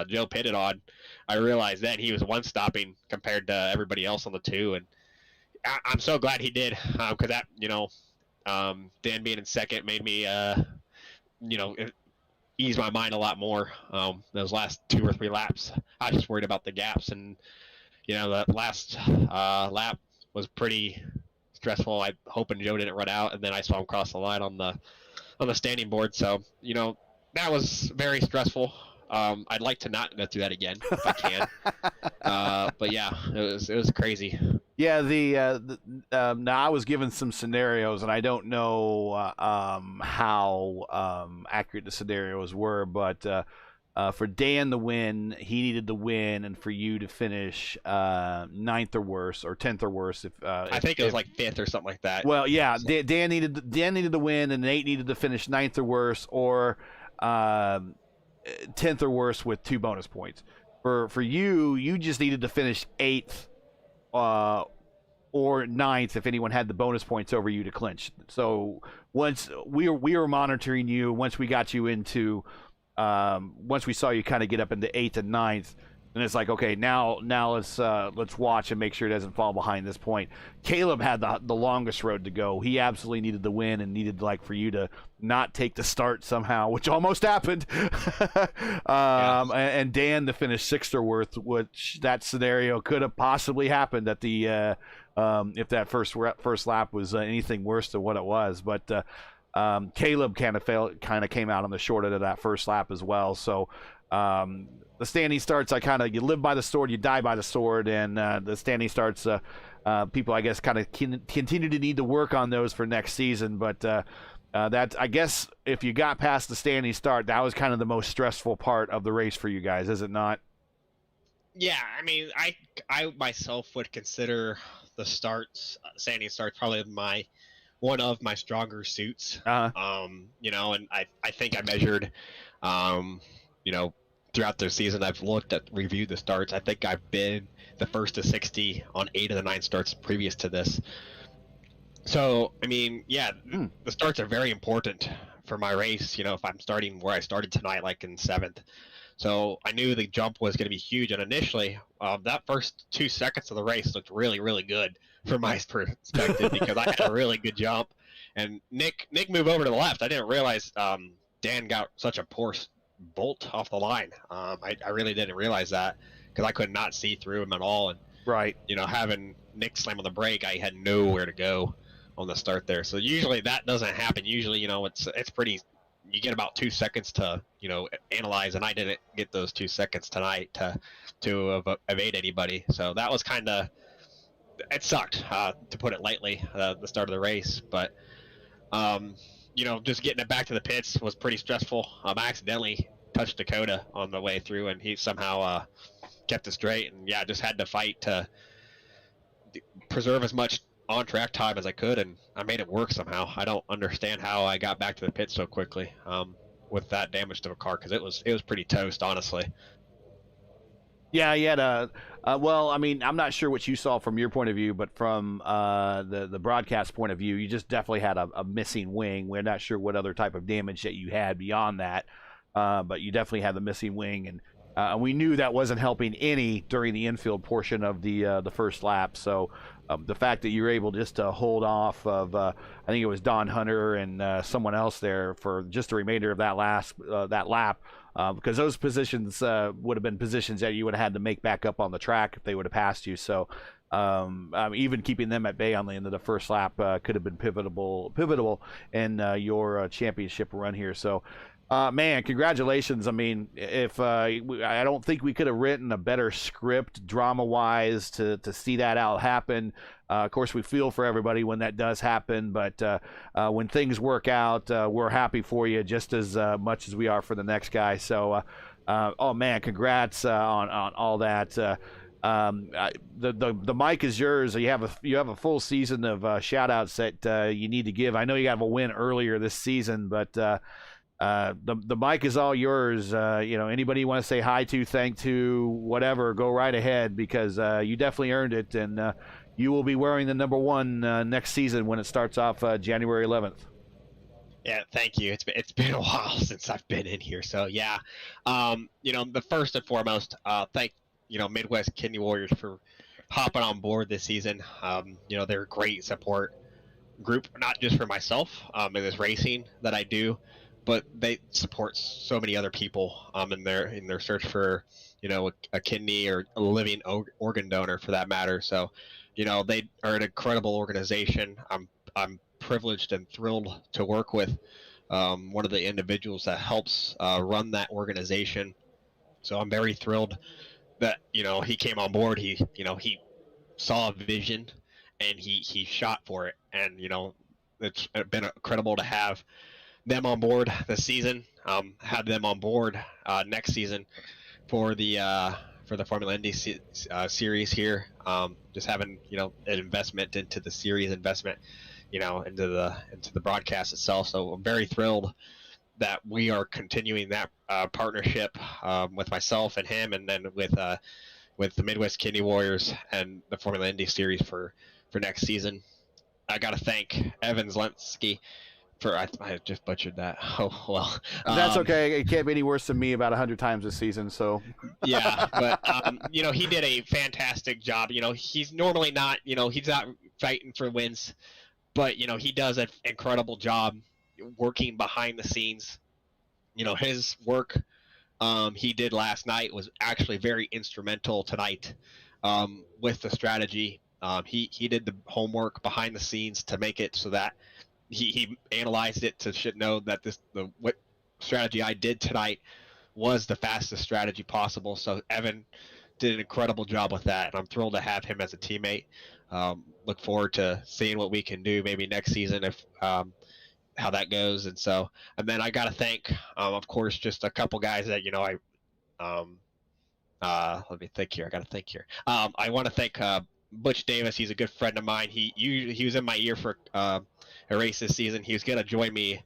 Joe pitted on. I realized then he was one-stopping compared to everybody else on the 2, and I'm so glad he did, because that, Dan being in second made me, ease my mind a lot more. Those last 2 or 3 laps, I was just worried about the gaps, and that last lap was pretty stressful. I hoping Joe didn't run out, and then I saw him cross the line on the standing board. So that was very stressful. I'd like to not go through that again if I can. But yeah, it was crazy. Yeah, now I was given some scenarios, and I don't know how accurate the scenarios were, but for Dan to win, he needed to win, and for you to finish 9th or worse, or 10th or worse. I think it was like 5th or something like that. Well, yeah, so. Dan needed to win, and Nate needed to finish 9th or worse, or 10th or worse with 2 bonus points. For you just needed to finish 8th. or ninth if anyone had the bonus points over you to clinch. So once we were monitoring you, once we got you into, once we saw you kind of get up into 8th and 9th, and it's like, okay, now let's watch and make sure it doesn't fall behind this point. Caleb had the longest road to go. He absolutely needed the win and needed for you to not take the start somehow, which almost happened. And Dan to finish 6th or worth, which that scenario could have possibly happened at the if that first lap was anything worse than what it was. But Caleb kind of came out on the short end of that first lap as well. So. The standing starts, you live by the sword, you die by the sword, and the standing starts, people, I guess, kind of continue to need to work on those for next season. But that, I guess, if you got past the standing start, that was kind of the most stressful part of the race for you guys, is it not? Yeah, I mean, I myself would consider the standing starts, probably one of my stronger suits. You know, and I think I measured, you know, throughout the season, I've reviewed the starts. I think I've been the first to 60 on 8 of the 9 starts previous to this. So, I mean, yeah, the starts are very important for my race. You know, if I'm starting where I started tonight, like in 7th. So I knew the jump was going to be huge. And initially, that first 2 seconds of the race looked really, really good from my perspective because I had a really good jump. And Nick moved over to the left. I didn't realize Dan got such a poor bolt off the line. I really didn't realize that because I could not see through him at all. And right, you know, having Nick slam on the brake, I had nowhere to go on the start there. So usually that doesn't happen. Usually, you know, it's pretty. You get about 2 seconds to, you know, analyze, and I didn't get those 2 seconds tonight to evade anybody. So that was kind of, it sucked, to put it lightly, the start of the race. But you know, just getting it back to the pits was pretty stressful. I accidentally touched Dakota on the way through, and he somehow kept it straight. And yeah, just had to fight to preserve as much on-track time as I could, and I made it work somehow. I don't understand how I got back to the pit so quickly with that damage to the car, because it was pretty toast, honestly. Yeah, you had well, I mean, I'm not sure what you saw from your point of view, but from the broadcast point of view, you just definitely had a missing wing. We're not sure what other type of damage that you had beyond that, but you definitely had the missing wing, and we knew that wasn't helping any during the infield portion of the first lap. So the fact that you were able just to hold off of, I think it was Don Hunter and someone else there for just the remainder of that lap. Because those positions would have been positions that you would have had to make back up on the track if they would have passed you. So even keeping them at bay on the end of the first lap could have been pivotal in your championship run here. So, man, congratulations. I mean, if I don't think we could have written a better script drama-wise to see that out happen. Of course, we feel for everybody when that does happen, but when things work out, we're happy for you just as much as we are for the next guy. So, oh man, congrats on all that. The mic is yours. You have a full season of shout outs that you need to give. I know you got a win earlier this season, but the mic is all yours. You know, anybody you want to say hi to, thank to, whatever, go right ahead, because you definitely earned it, and you will be wearing the number 1 next season when it starts off January 11th. Yeah, thank you. It's been a while since I've been in here, so yeah. You know, the first and foremost, thank Midwest Kidney Warriors for hopping on board this season. You know, they're a great support group, not just for myself in this racing that I do, but they support so many other people in their search for, you know, a kidney or a living organ donor for that matter. So, you know, they are an incredible organization. I'm privileged and thrilled to work with one of the individuals that helps run that organization. So I'm very thrilled that, you know, he came on board. He saw a vision and he shot for it. And, you know, it's been incredible to have them on board this season, have them on board next season for the Formula Indy series here. Just having, you know, an investment into the series, investment, you know, into the broadcast itself. So I'm very thrilled that we are continuing that partnership with myself and him, and then with the Midwest Kidney Warriors and the Formula Indy series for for next season. I got to thank Evan Zelensky for I just butchered that. Oh well. That's okay. It can't be any worse than me about 100 times this season. So yeah, but he did a fantastic job. He's normally not, he's not fighting for wins, but he does an incredible job working behind the scenes. His work he did last night was actually very instrumental tonight with the strategy. He did the homework behind the scenes to make it so that he analyzed it to know that what strategy I did tonight was the fastest strategy possible. So Evan did an incredible job with that, and I'm thrilled to have him as a teammate. Look forward to seeing what we can do maybe next season if how that goes. And then I got to thank, of course, just a couple guys that let me think here. I got to think here. I want to thank Butch Davis. He's a good friend of mine. He was in my ear for a race this season. He was going to join me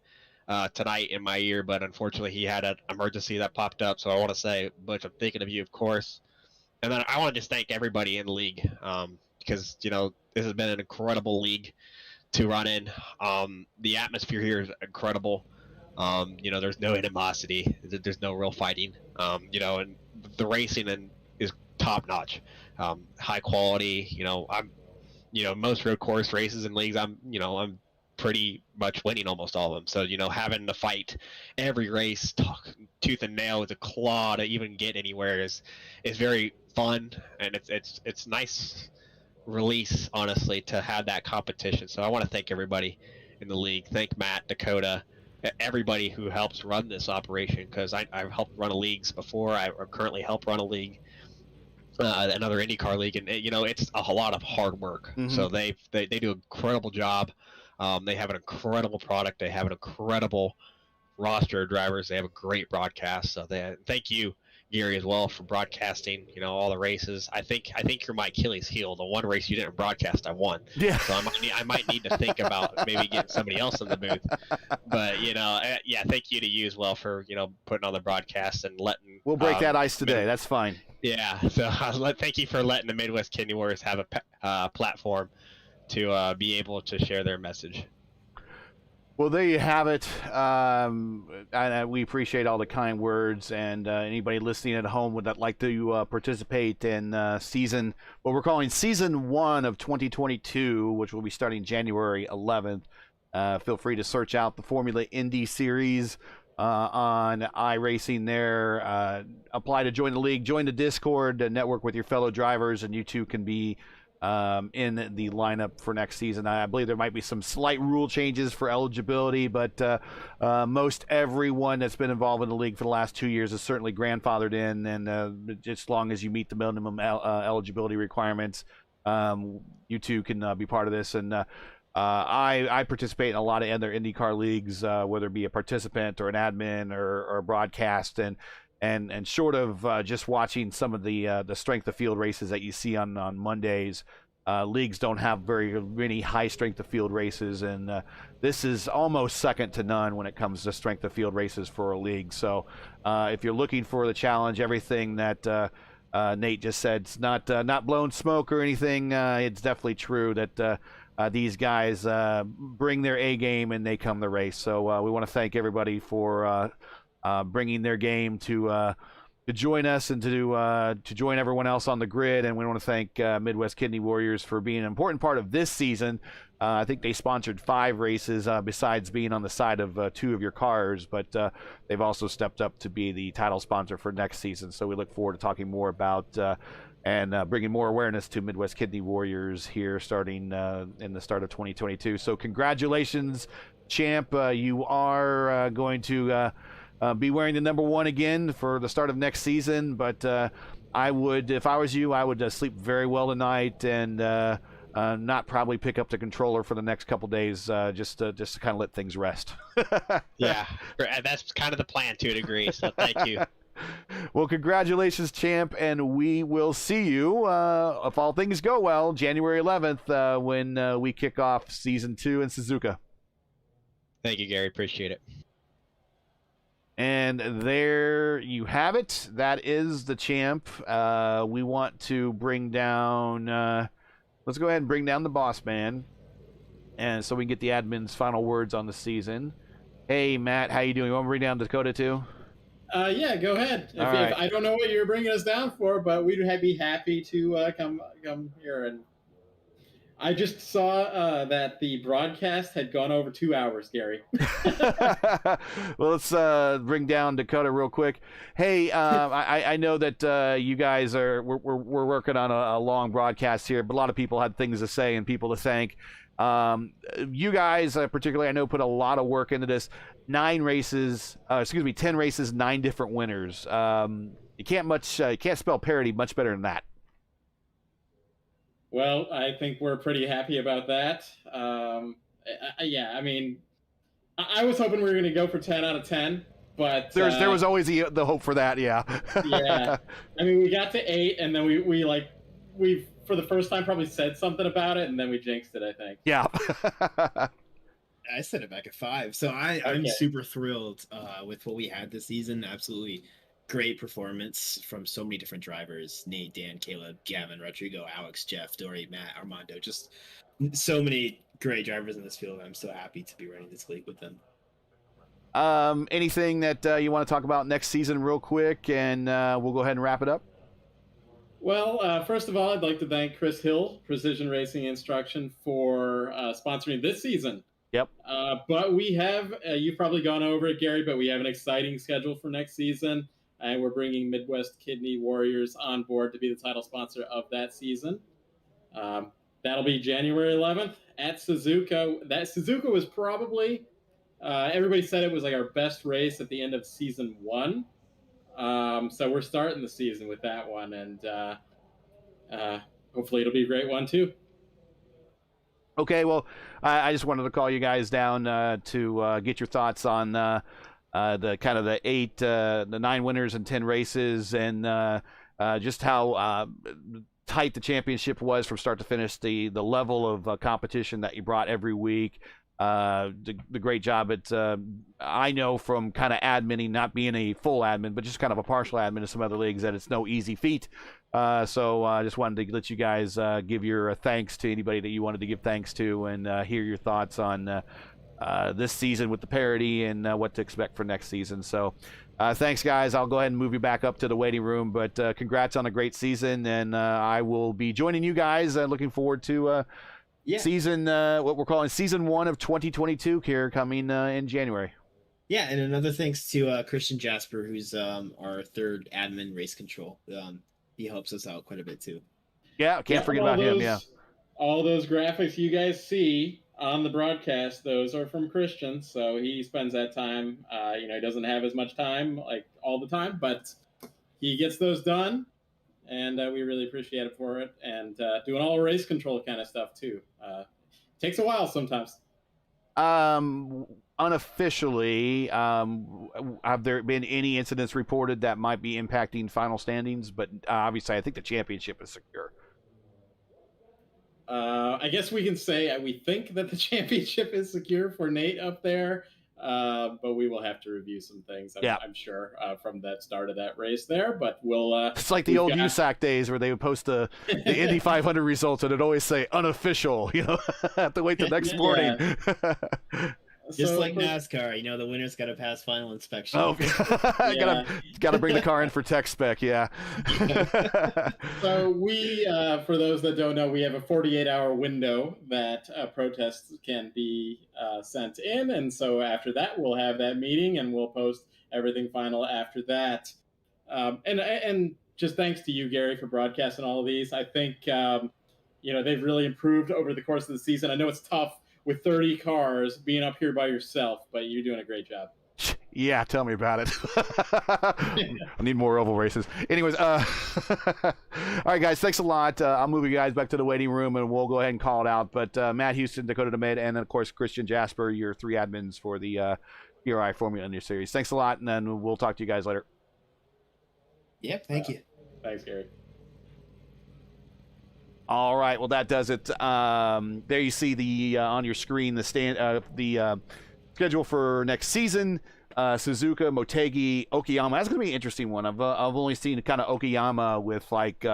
tonight in my ear, but unfortunately he had an emergency that popped up. So I want to say, Butch, I'm thinking of you, of course. And then I want to just thank everybody in the league because, this has been an incredible league to run in. The atmosphere here is incredible. There's no animosity. There's no real fighting. And the racing is top notch, high quality. Most road course races and leagues, I'm pretty much winning almost all of them. So, having to fight every race, tooth and nail with a claw to even get anywhere is very fun, and it's nice release, honestly, to have that competition. So I want to thank everybody in the league. Thank Matt, Dakota, everybody who helps run this operation, because I've helped run leagues before. I currently help run a league, another IndyCar league, and it's a lot of hard work. Mm-hmm. So they do an incredible job. They have an incredible product. They have an incredible roster of drivers. They have a great broadcast. So thank you, Gary, as well, for broadcasting, all the races. I think you're my Achilles heel. The one race you didn't broadcast, I won. Yeah. So I might need to think about maybe getting somebody else in the booth. But thank you to you as well for putting on the broadcast and letting. We'll break that ice today. That's fine. Yeah. So thank you for letting the Midwest Kidney Warriors have a platform to be able to share their message. Well, there you have it. And we appreciate all the kind words, and anybody listening at home would like to participate in what we're calling season 1 of 2022, which will be starting January 11th. Feel free to search out the Formula Indy Series on iRacing there. Apply to join the league, join the Discord, network with your fellow drivers, and you too can be in the lineup for next season. I believe there might be some slight rule changes for eligibility, but most everyone that's been involved in the league for the last 2 years is certainly grandfathered in, and just as long as you meet the minimum eligibility requirements, you too can be part of this. And I participate in a lot of other IndyCar leagues, whether it be a participant or an admin or a broadcast, and short of just watching some of the strength of field races that you see on Mondays, leagues don't have very many high strength of field races, and this is almost second to none when it comes to strength of field races for a league. So if you're looking for the challenge, everything that Nate just said, it's not blown smoke or anything. It's definitely true that these guys bring their A game and they come the race. So we want to thank everybody for bringing their game to join us and to join everyone else on the grid. And we want to thank Midwest Kidney Warriors for being an important part of this season. I think they sponsored 5 races besides being on the side of 2 of your cars, but they've also stepped up to be the title sponsor for next season. So we look forward to talking more about and bringing more awareness to Midwest Kidney Warriors here starting in the start of 2022. So congratulations, champ. You are going to be wearing the number 1 again for the start of next season, but I would, if I was you, I would sleep very well tonight and not probably pick up the controller for the next couple days, just to kind of let things rest. Yeah, that's kind of the plan to a degree. So thank you. Well, congratulations, champ, and we will see you, if all things go well, January 11th when we kick off season 2 in Suzuka. Thank you, Gary. Appreciate it. And there you have it. That is the champ. We want to bring down, let's go ahead and bring down the boss man, and so we can get the admin's final words on the season. Hey, Matt, how you doing? You want me to bring down Dakota too? Yeah, go ahead. If right. I don't know what you're bringing us down for, but we'd be happy to come here. And I just saw that the broadcast had gone over 2 hours, Gary. Well, let's bring down Dakota real quick. Hey, I know that you guys we're working on a long broadcast here, but a lot of people had things to say and people to thank. You guys, particularly, I know, put a lot of work into this. 10 races, 9 different winners. You can't spell parity much better than that. Well, I think we're pretty happy about that. Yeah, I mean, I was hoping we were going to go for 10 out of 10, but there was always the hope for that. Yeah. Yeah. I mean, we got to 8, and then we for the first time probably said something about it, and then we jinxed it, I think. Yeah. I set it back at 5, so I'm super thrilled with what we had this season. Absolutely great performance from so many different drivers: Nate, Dan, Caleb, Gavin, Rodrigo, Alex, Jeff, Dory, Matt, Armando. Just so many great drivers in this field. I'm so happy to be running this league with them. Anything that you want to talk about next season real quick, and we'll go ahead and wrap it up? Well, first of all, I'd like to thank Chris Hill, Precision Racing Instruction, for sponsoring this season. Yep. But we have, you've probably gone over it, Gary, but we have an exciting schedule for next season. And we're bringing Midwest Kidney Warriors on board to be the title sponsor of that season. That'll be January 11th at Suzuka. That Suzuka was probably, everybody said it was like our best race at the end of season 1. So we're starting the season with that one, and hopefully it'll be a great one too. Okay, well, I just wanted to call you guys down to get your thoughts on the kind of the 9 winners and 10 races, and just how tight the championship was from start to finish. The level of competition that you brought every week. The great job at I know from kind of adminning, not being a full admin, but just kind of a partial admin in some other leagues, that it's no easy feat. So I just wanted to let you guys give your thanks to anybody that you wanted to give thanks to, and hear your thoughts on this season with the parity and what to expect for next season. So thanks, guys. I'll go ahead and move you back up to the waiting room, but congrats on a great season, and I will be joining you guys. Looking forward to season, what we're calling season 1 of 2022 here, coming in January. Yeah, and another thanks to Christian Jasper, who's our third admin race control. He helps us out quite a bit too. Yeah, can't forget about him. Yeah, all those graphics you guys see on the broadcast, those are from Christian. So he spends that time. He doesn't have as much time like all the time, but he gets those done, and we really appreciate it for it. And doing all race control kind of stuff too. Takes a while sometimes. Unofficially, have there been any incidents reported that might be impacting final standings? But obviously, I think the championship is secure. I guess we can say we think that the championship is secure for Nate up there, but we will have to review some things, I'm sure, from that start of that race there. But we'll... it's like the old USAC days where they would post the Indy 500 results, and it'd always say unofficial, have to wait the next morning. Just like NASCAR, the winner's got to pass final inspection. Oh, got to bring the car in for tech spec, yeah. So we, for those that don't know, we have a 48-hour window that protests can be sent in, and so after that, we'll have that meeting, and we'll post everything final after that. And just thanks to you, Gary, for broadcasting all of these. I think they've really improved over the course of the season. I know it's tough with 30 cars being up here by yourself, but you're doing a great job. Yeah, tell me about it. I need more oval races. Anyways, all right, guys, thanks a lot. I'll move you guys back to the waiting room, and we'll go ahead and call it out. But Matt Houston, Dakota DeMed, and then, of course, Christian Jasper, your 3 admins for the PRI Formula Indy Series. Thanks a lot, and then we'll talk to you guys later. Yep, thank you. Thanks, Gary. All right, well, that does it. There you see the on your screen the schedule for next season. Suzuka, Motegi, Okayama. That's going to be an interesting one. I've only seen kind of Okayama with like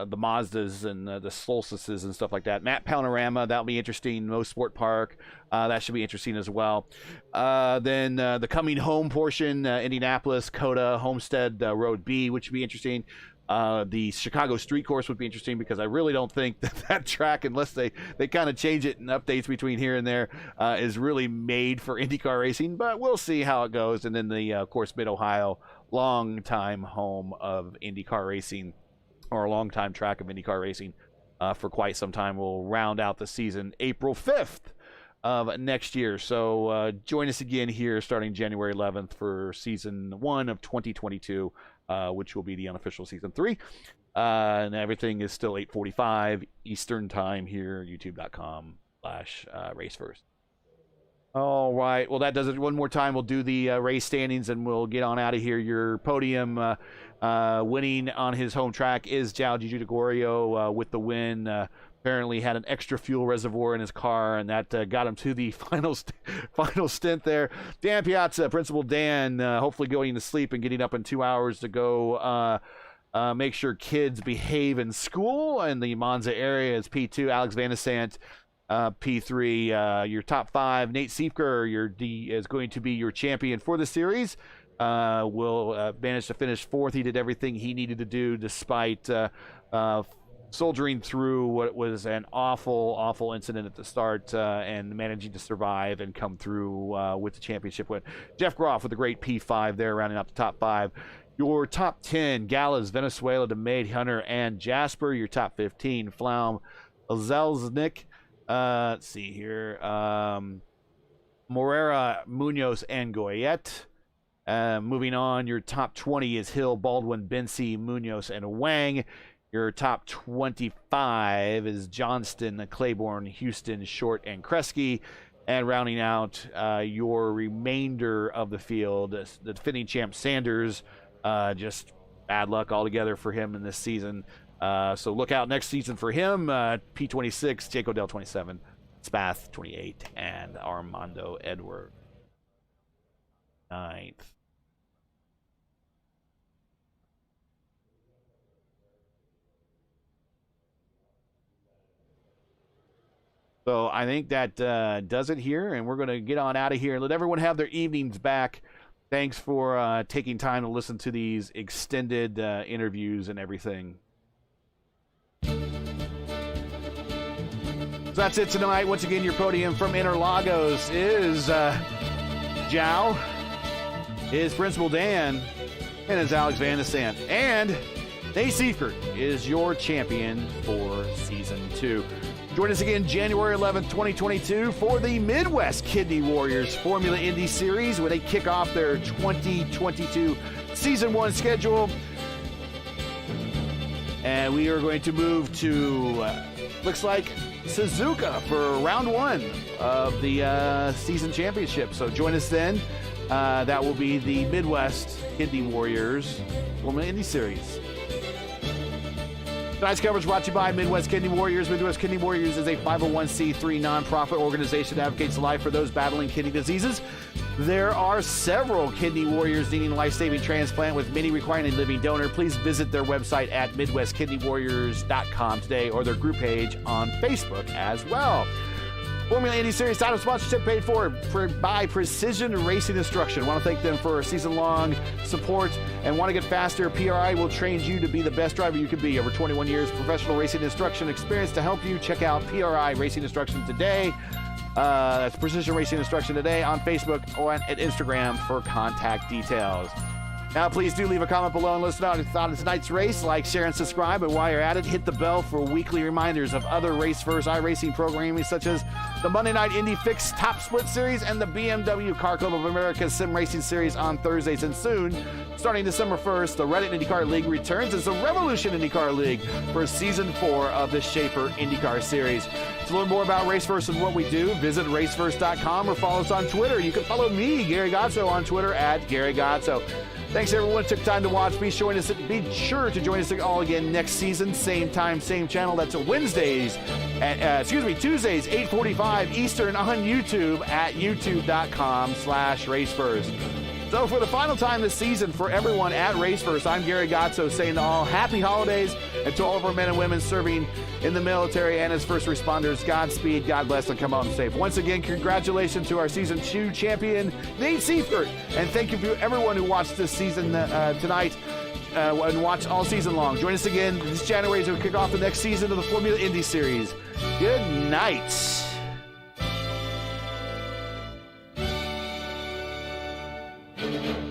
the Mazdas and the Solstices and stuff like that. Map Panorama, that'll be interesting. Mo Sport Park, that should be interesting as well. Then the coming home portion, Indianapolis, COTA, Homestead Road B, which would be interesting. The Chicago Street Course would be interesting because I really don't think that track, unless they kind of change it in updates between here and there, is really made for IndyCar racing, but we'll see how it goes. And then the, of course, Mid-Ohio, long-time home of IndyCar racing, or a long-time track of IndyCar racing for quite some time, will round out the season April 5th of next year. So join us again here starting January 11th for Season 1 of 2022. Which will be the unofficial Season 3. And everything is still 8:45 Eastern Time here, youtube.com/racefirst. All right. Well, that does it. One more time, we'll do the race standings, and we'll get on out of here. Your podium winning on his home track is João Di with the win. Apparently had an extra fuel reservoir in his car, and that got him to the final stint there. Dan Piazza, Principal Dan, hopefully going to sleep and getting up in 2 hours to go make sure kids behave in school. In the Monza area is P2, Alex Van de Sant, P3. Your top 5, Nate Siefker, is going to be your champion for the series. Will manage to finish 4th. He did everything he needed to do despite soldiering through what was an awful incident at the start and managing to survive and come through with the championship win. Jeff Groff with a great P5 there, rounding out the top 5. Your top 10, Gallas, Venezuela, DeMade, Hunter, and Jasper. Your top 15, Flaum, Zelznik. Let's see here. Morera, Munoz, and Goyette. Moving on, your top 20 is Hill, Baldwin, Bensi, Munoz, and Wang. Your top 25 is Johnston, Claiborne, Houston, Short, and Kresge. And rounding out your remainder of the field, the defending champ Sanders, just bad luck altogether for him in this season. So look out next season for him. P26, Jake Odell 27, Spath 28, and Armando Edward 9th. So I think that does it here, and we're going to get on out of here and let everyone have their evenings back. Thanks for taking time to listen to these extended interviews and everything. So that's it tonight. Once again, your podium from Interlagos is João, is Principal Dan, and is Alex Van de Sant. And Nate Siefker is your champion for Season 2. Join us again January 11th, 2022 for the Midwest Kidney Warriors Formula Indy Series, where they kick off their 2022 Season 1 schedule. And we are going to move to, looks like, Suzuka for round 1 of the season championship. So join us then. That will be the Midwest Kidney Warriors Formula Indy Series. Tonight's coverage brought to you by Midwest Kidney Warriors. Midwest Kidney Warriors is a 501c3 nonprofit organization that advocates life for those battling kidney diseases. There are several kidney warriors needing a life-saving transplant, with many requiring a living donor. Please visit their website at MidwestKidneyWarriors.com today, or their group page on Facebook as well. Formula Indy Series title sponsorship paid for by Precision Racing Instruction. I want to thank them for season-long support, and want to get faster? PRI will train you to be the best driver you can be. Over 21 years of professional racing instruction experience to help you. Check out PRI Racing Instruction today. That's Precision Racing Instruction today on Facebook or at Instagram for contact details. Now, please do leave a comment below and let us know what you thought of tonight's race. Like, share, and subscribe. And while you're at it, hit the bell for weekly reminders of other Race First iRacing programming, such as the Monday Night Indy Fix Top Split Series and the BMW Car Club of America Sim Racing Series on Thursdays. And soon, starting December 1st, the Reddit IndyCar League returns as the Revolution IndyCar League for Season 4 of the Schaefer IndyCar Series. To learn more about Race First and what we do, visit racefirst.com or follow us on Twitter. You can follow me, Gary Gotso, on Twitter at Gary Gotso. Thanks, everyone who took time to watch. Be sure to join us all again next season. Same time, same channel. That's Tuesdays, 8:45 Eastern on YouTube at youtube.com/racefirst. So for the final time this season, for everyone at Race First, I'm Gary Gotzo saying to all, happy holidays, and to all of our men and women serving in the military and as first responders, Godspeed, God bless, and come home safe. Once again, congratulations to our Season 2 champion, Nate Seifert, and thank you to everyone who watched this season tonight and watched all season long. Join us again this January as we kick off the next season of the Formula Indy Series. Good night. Thank you.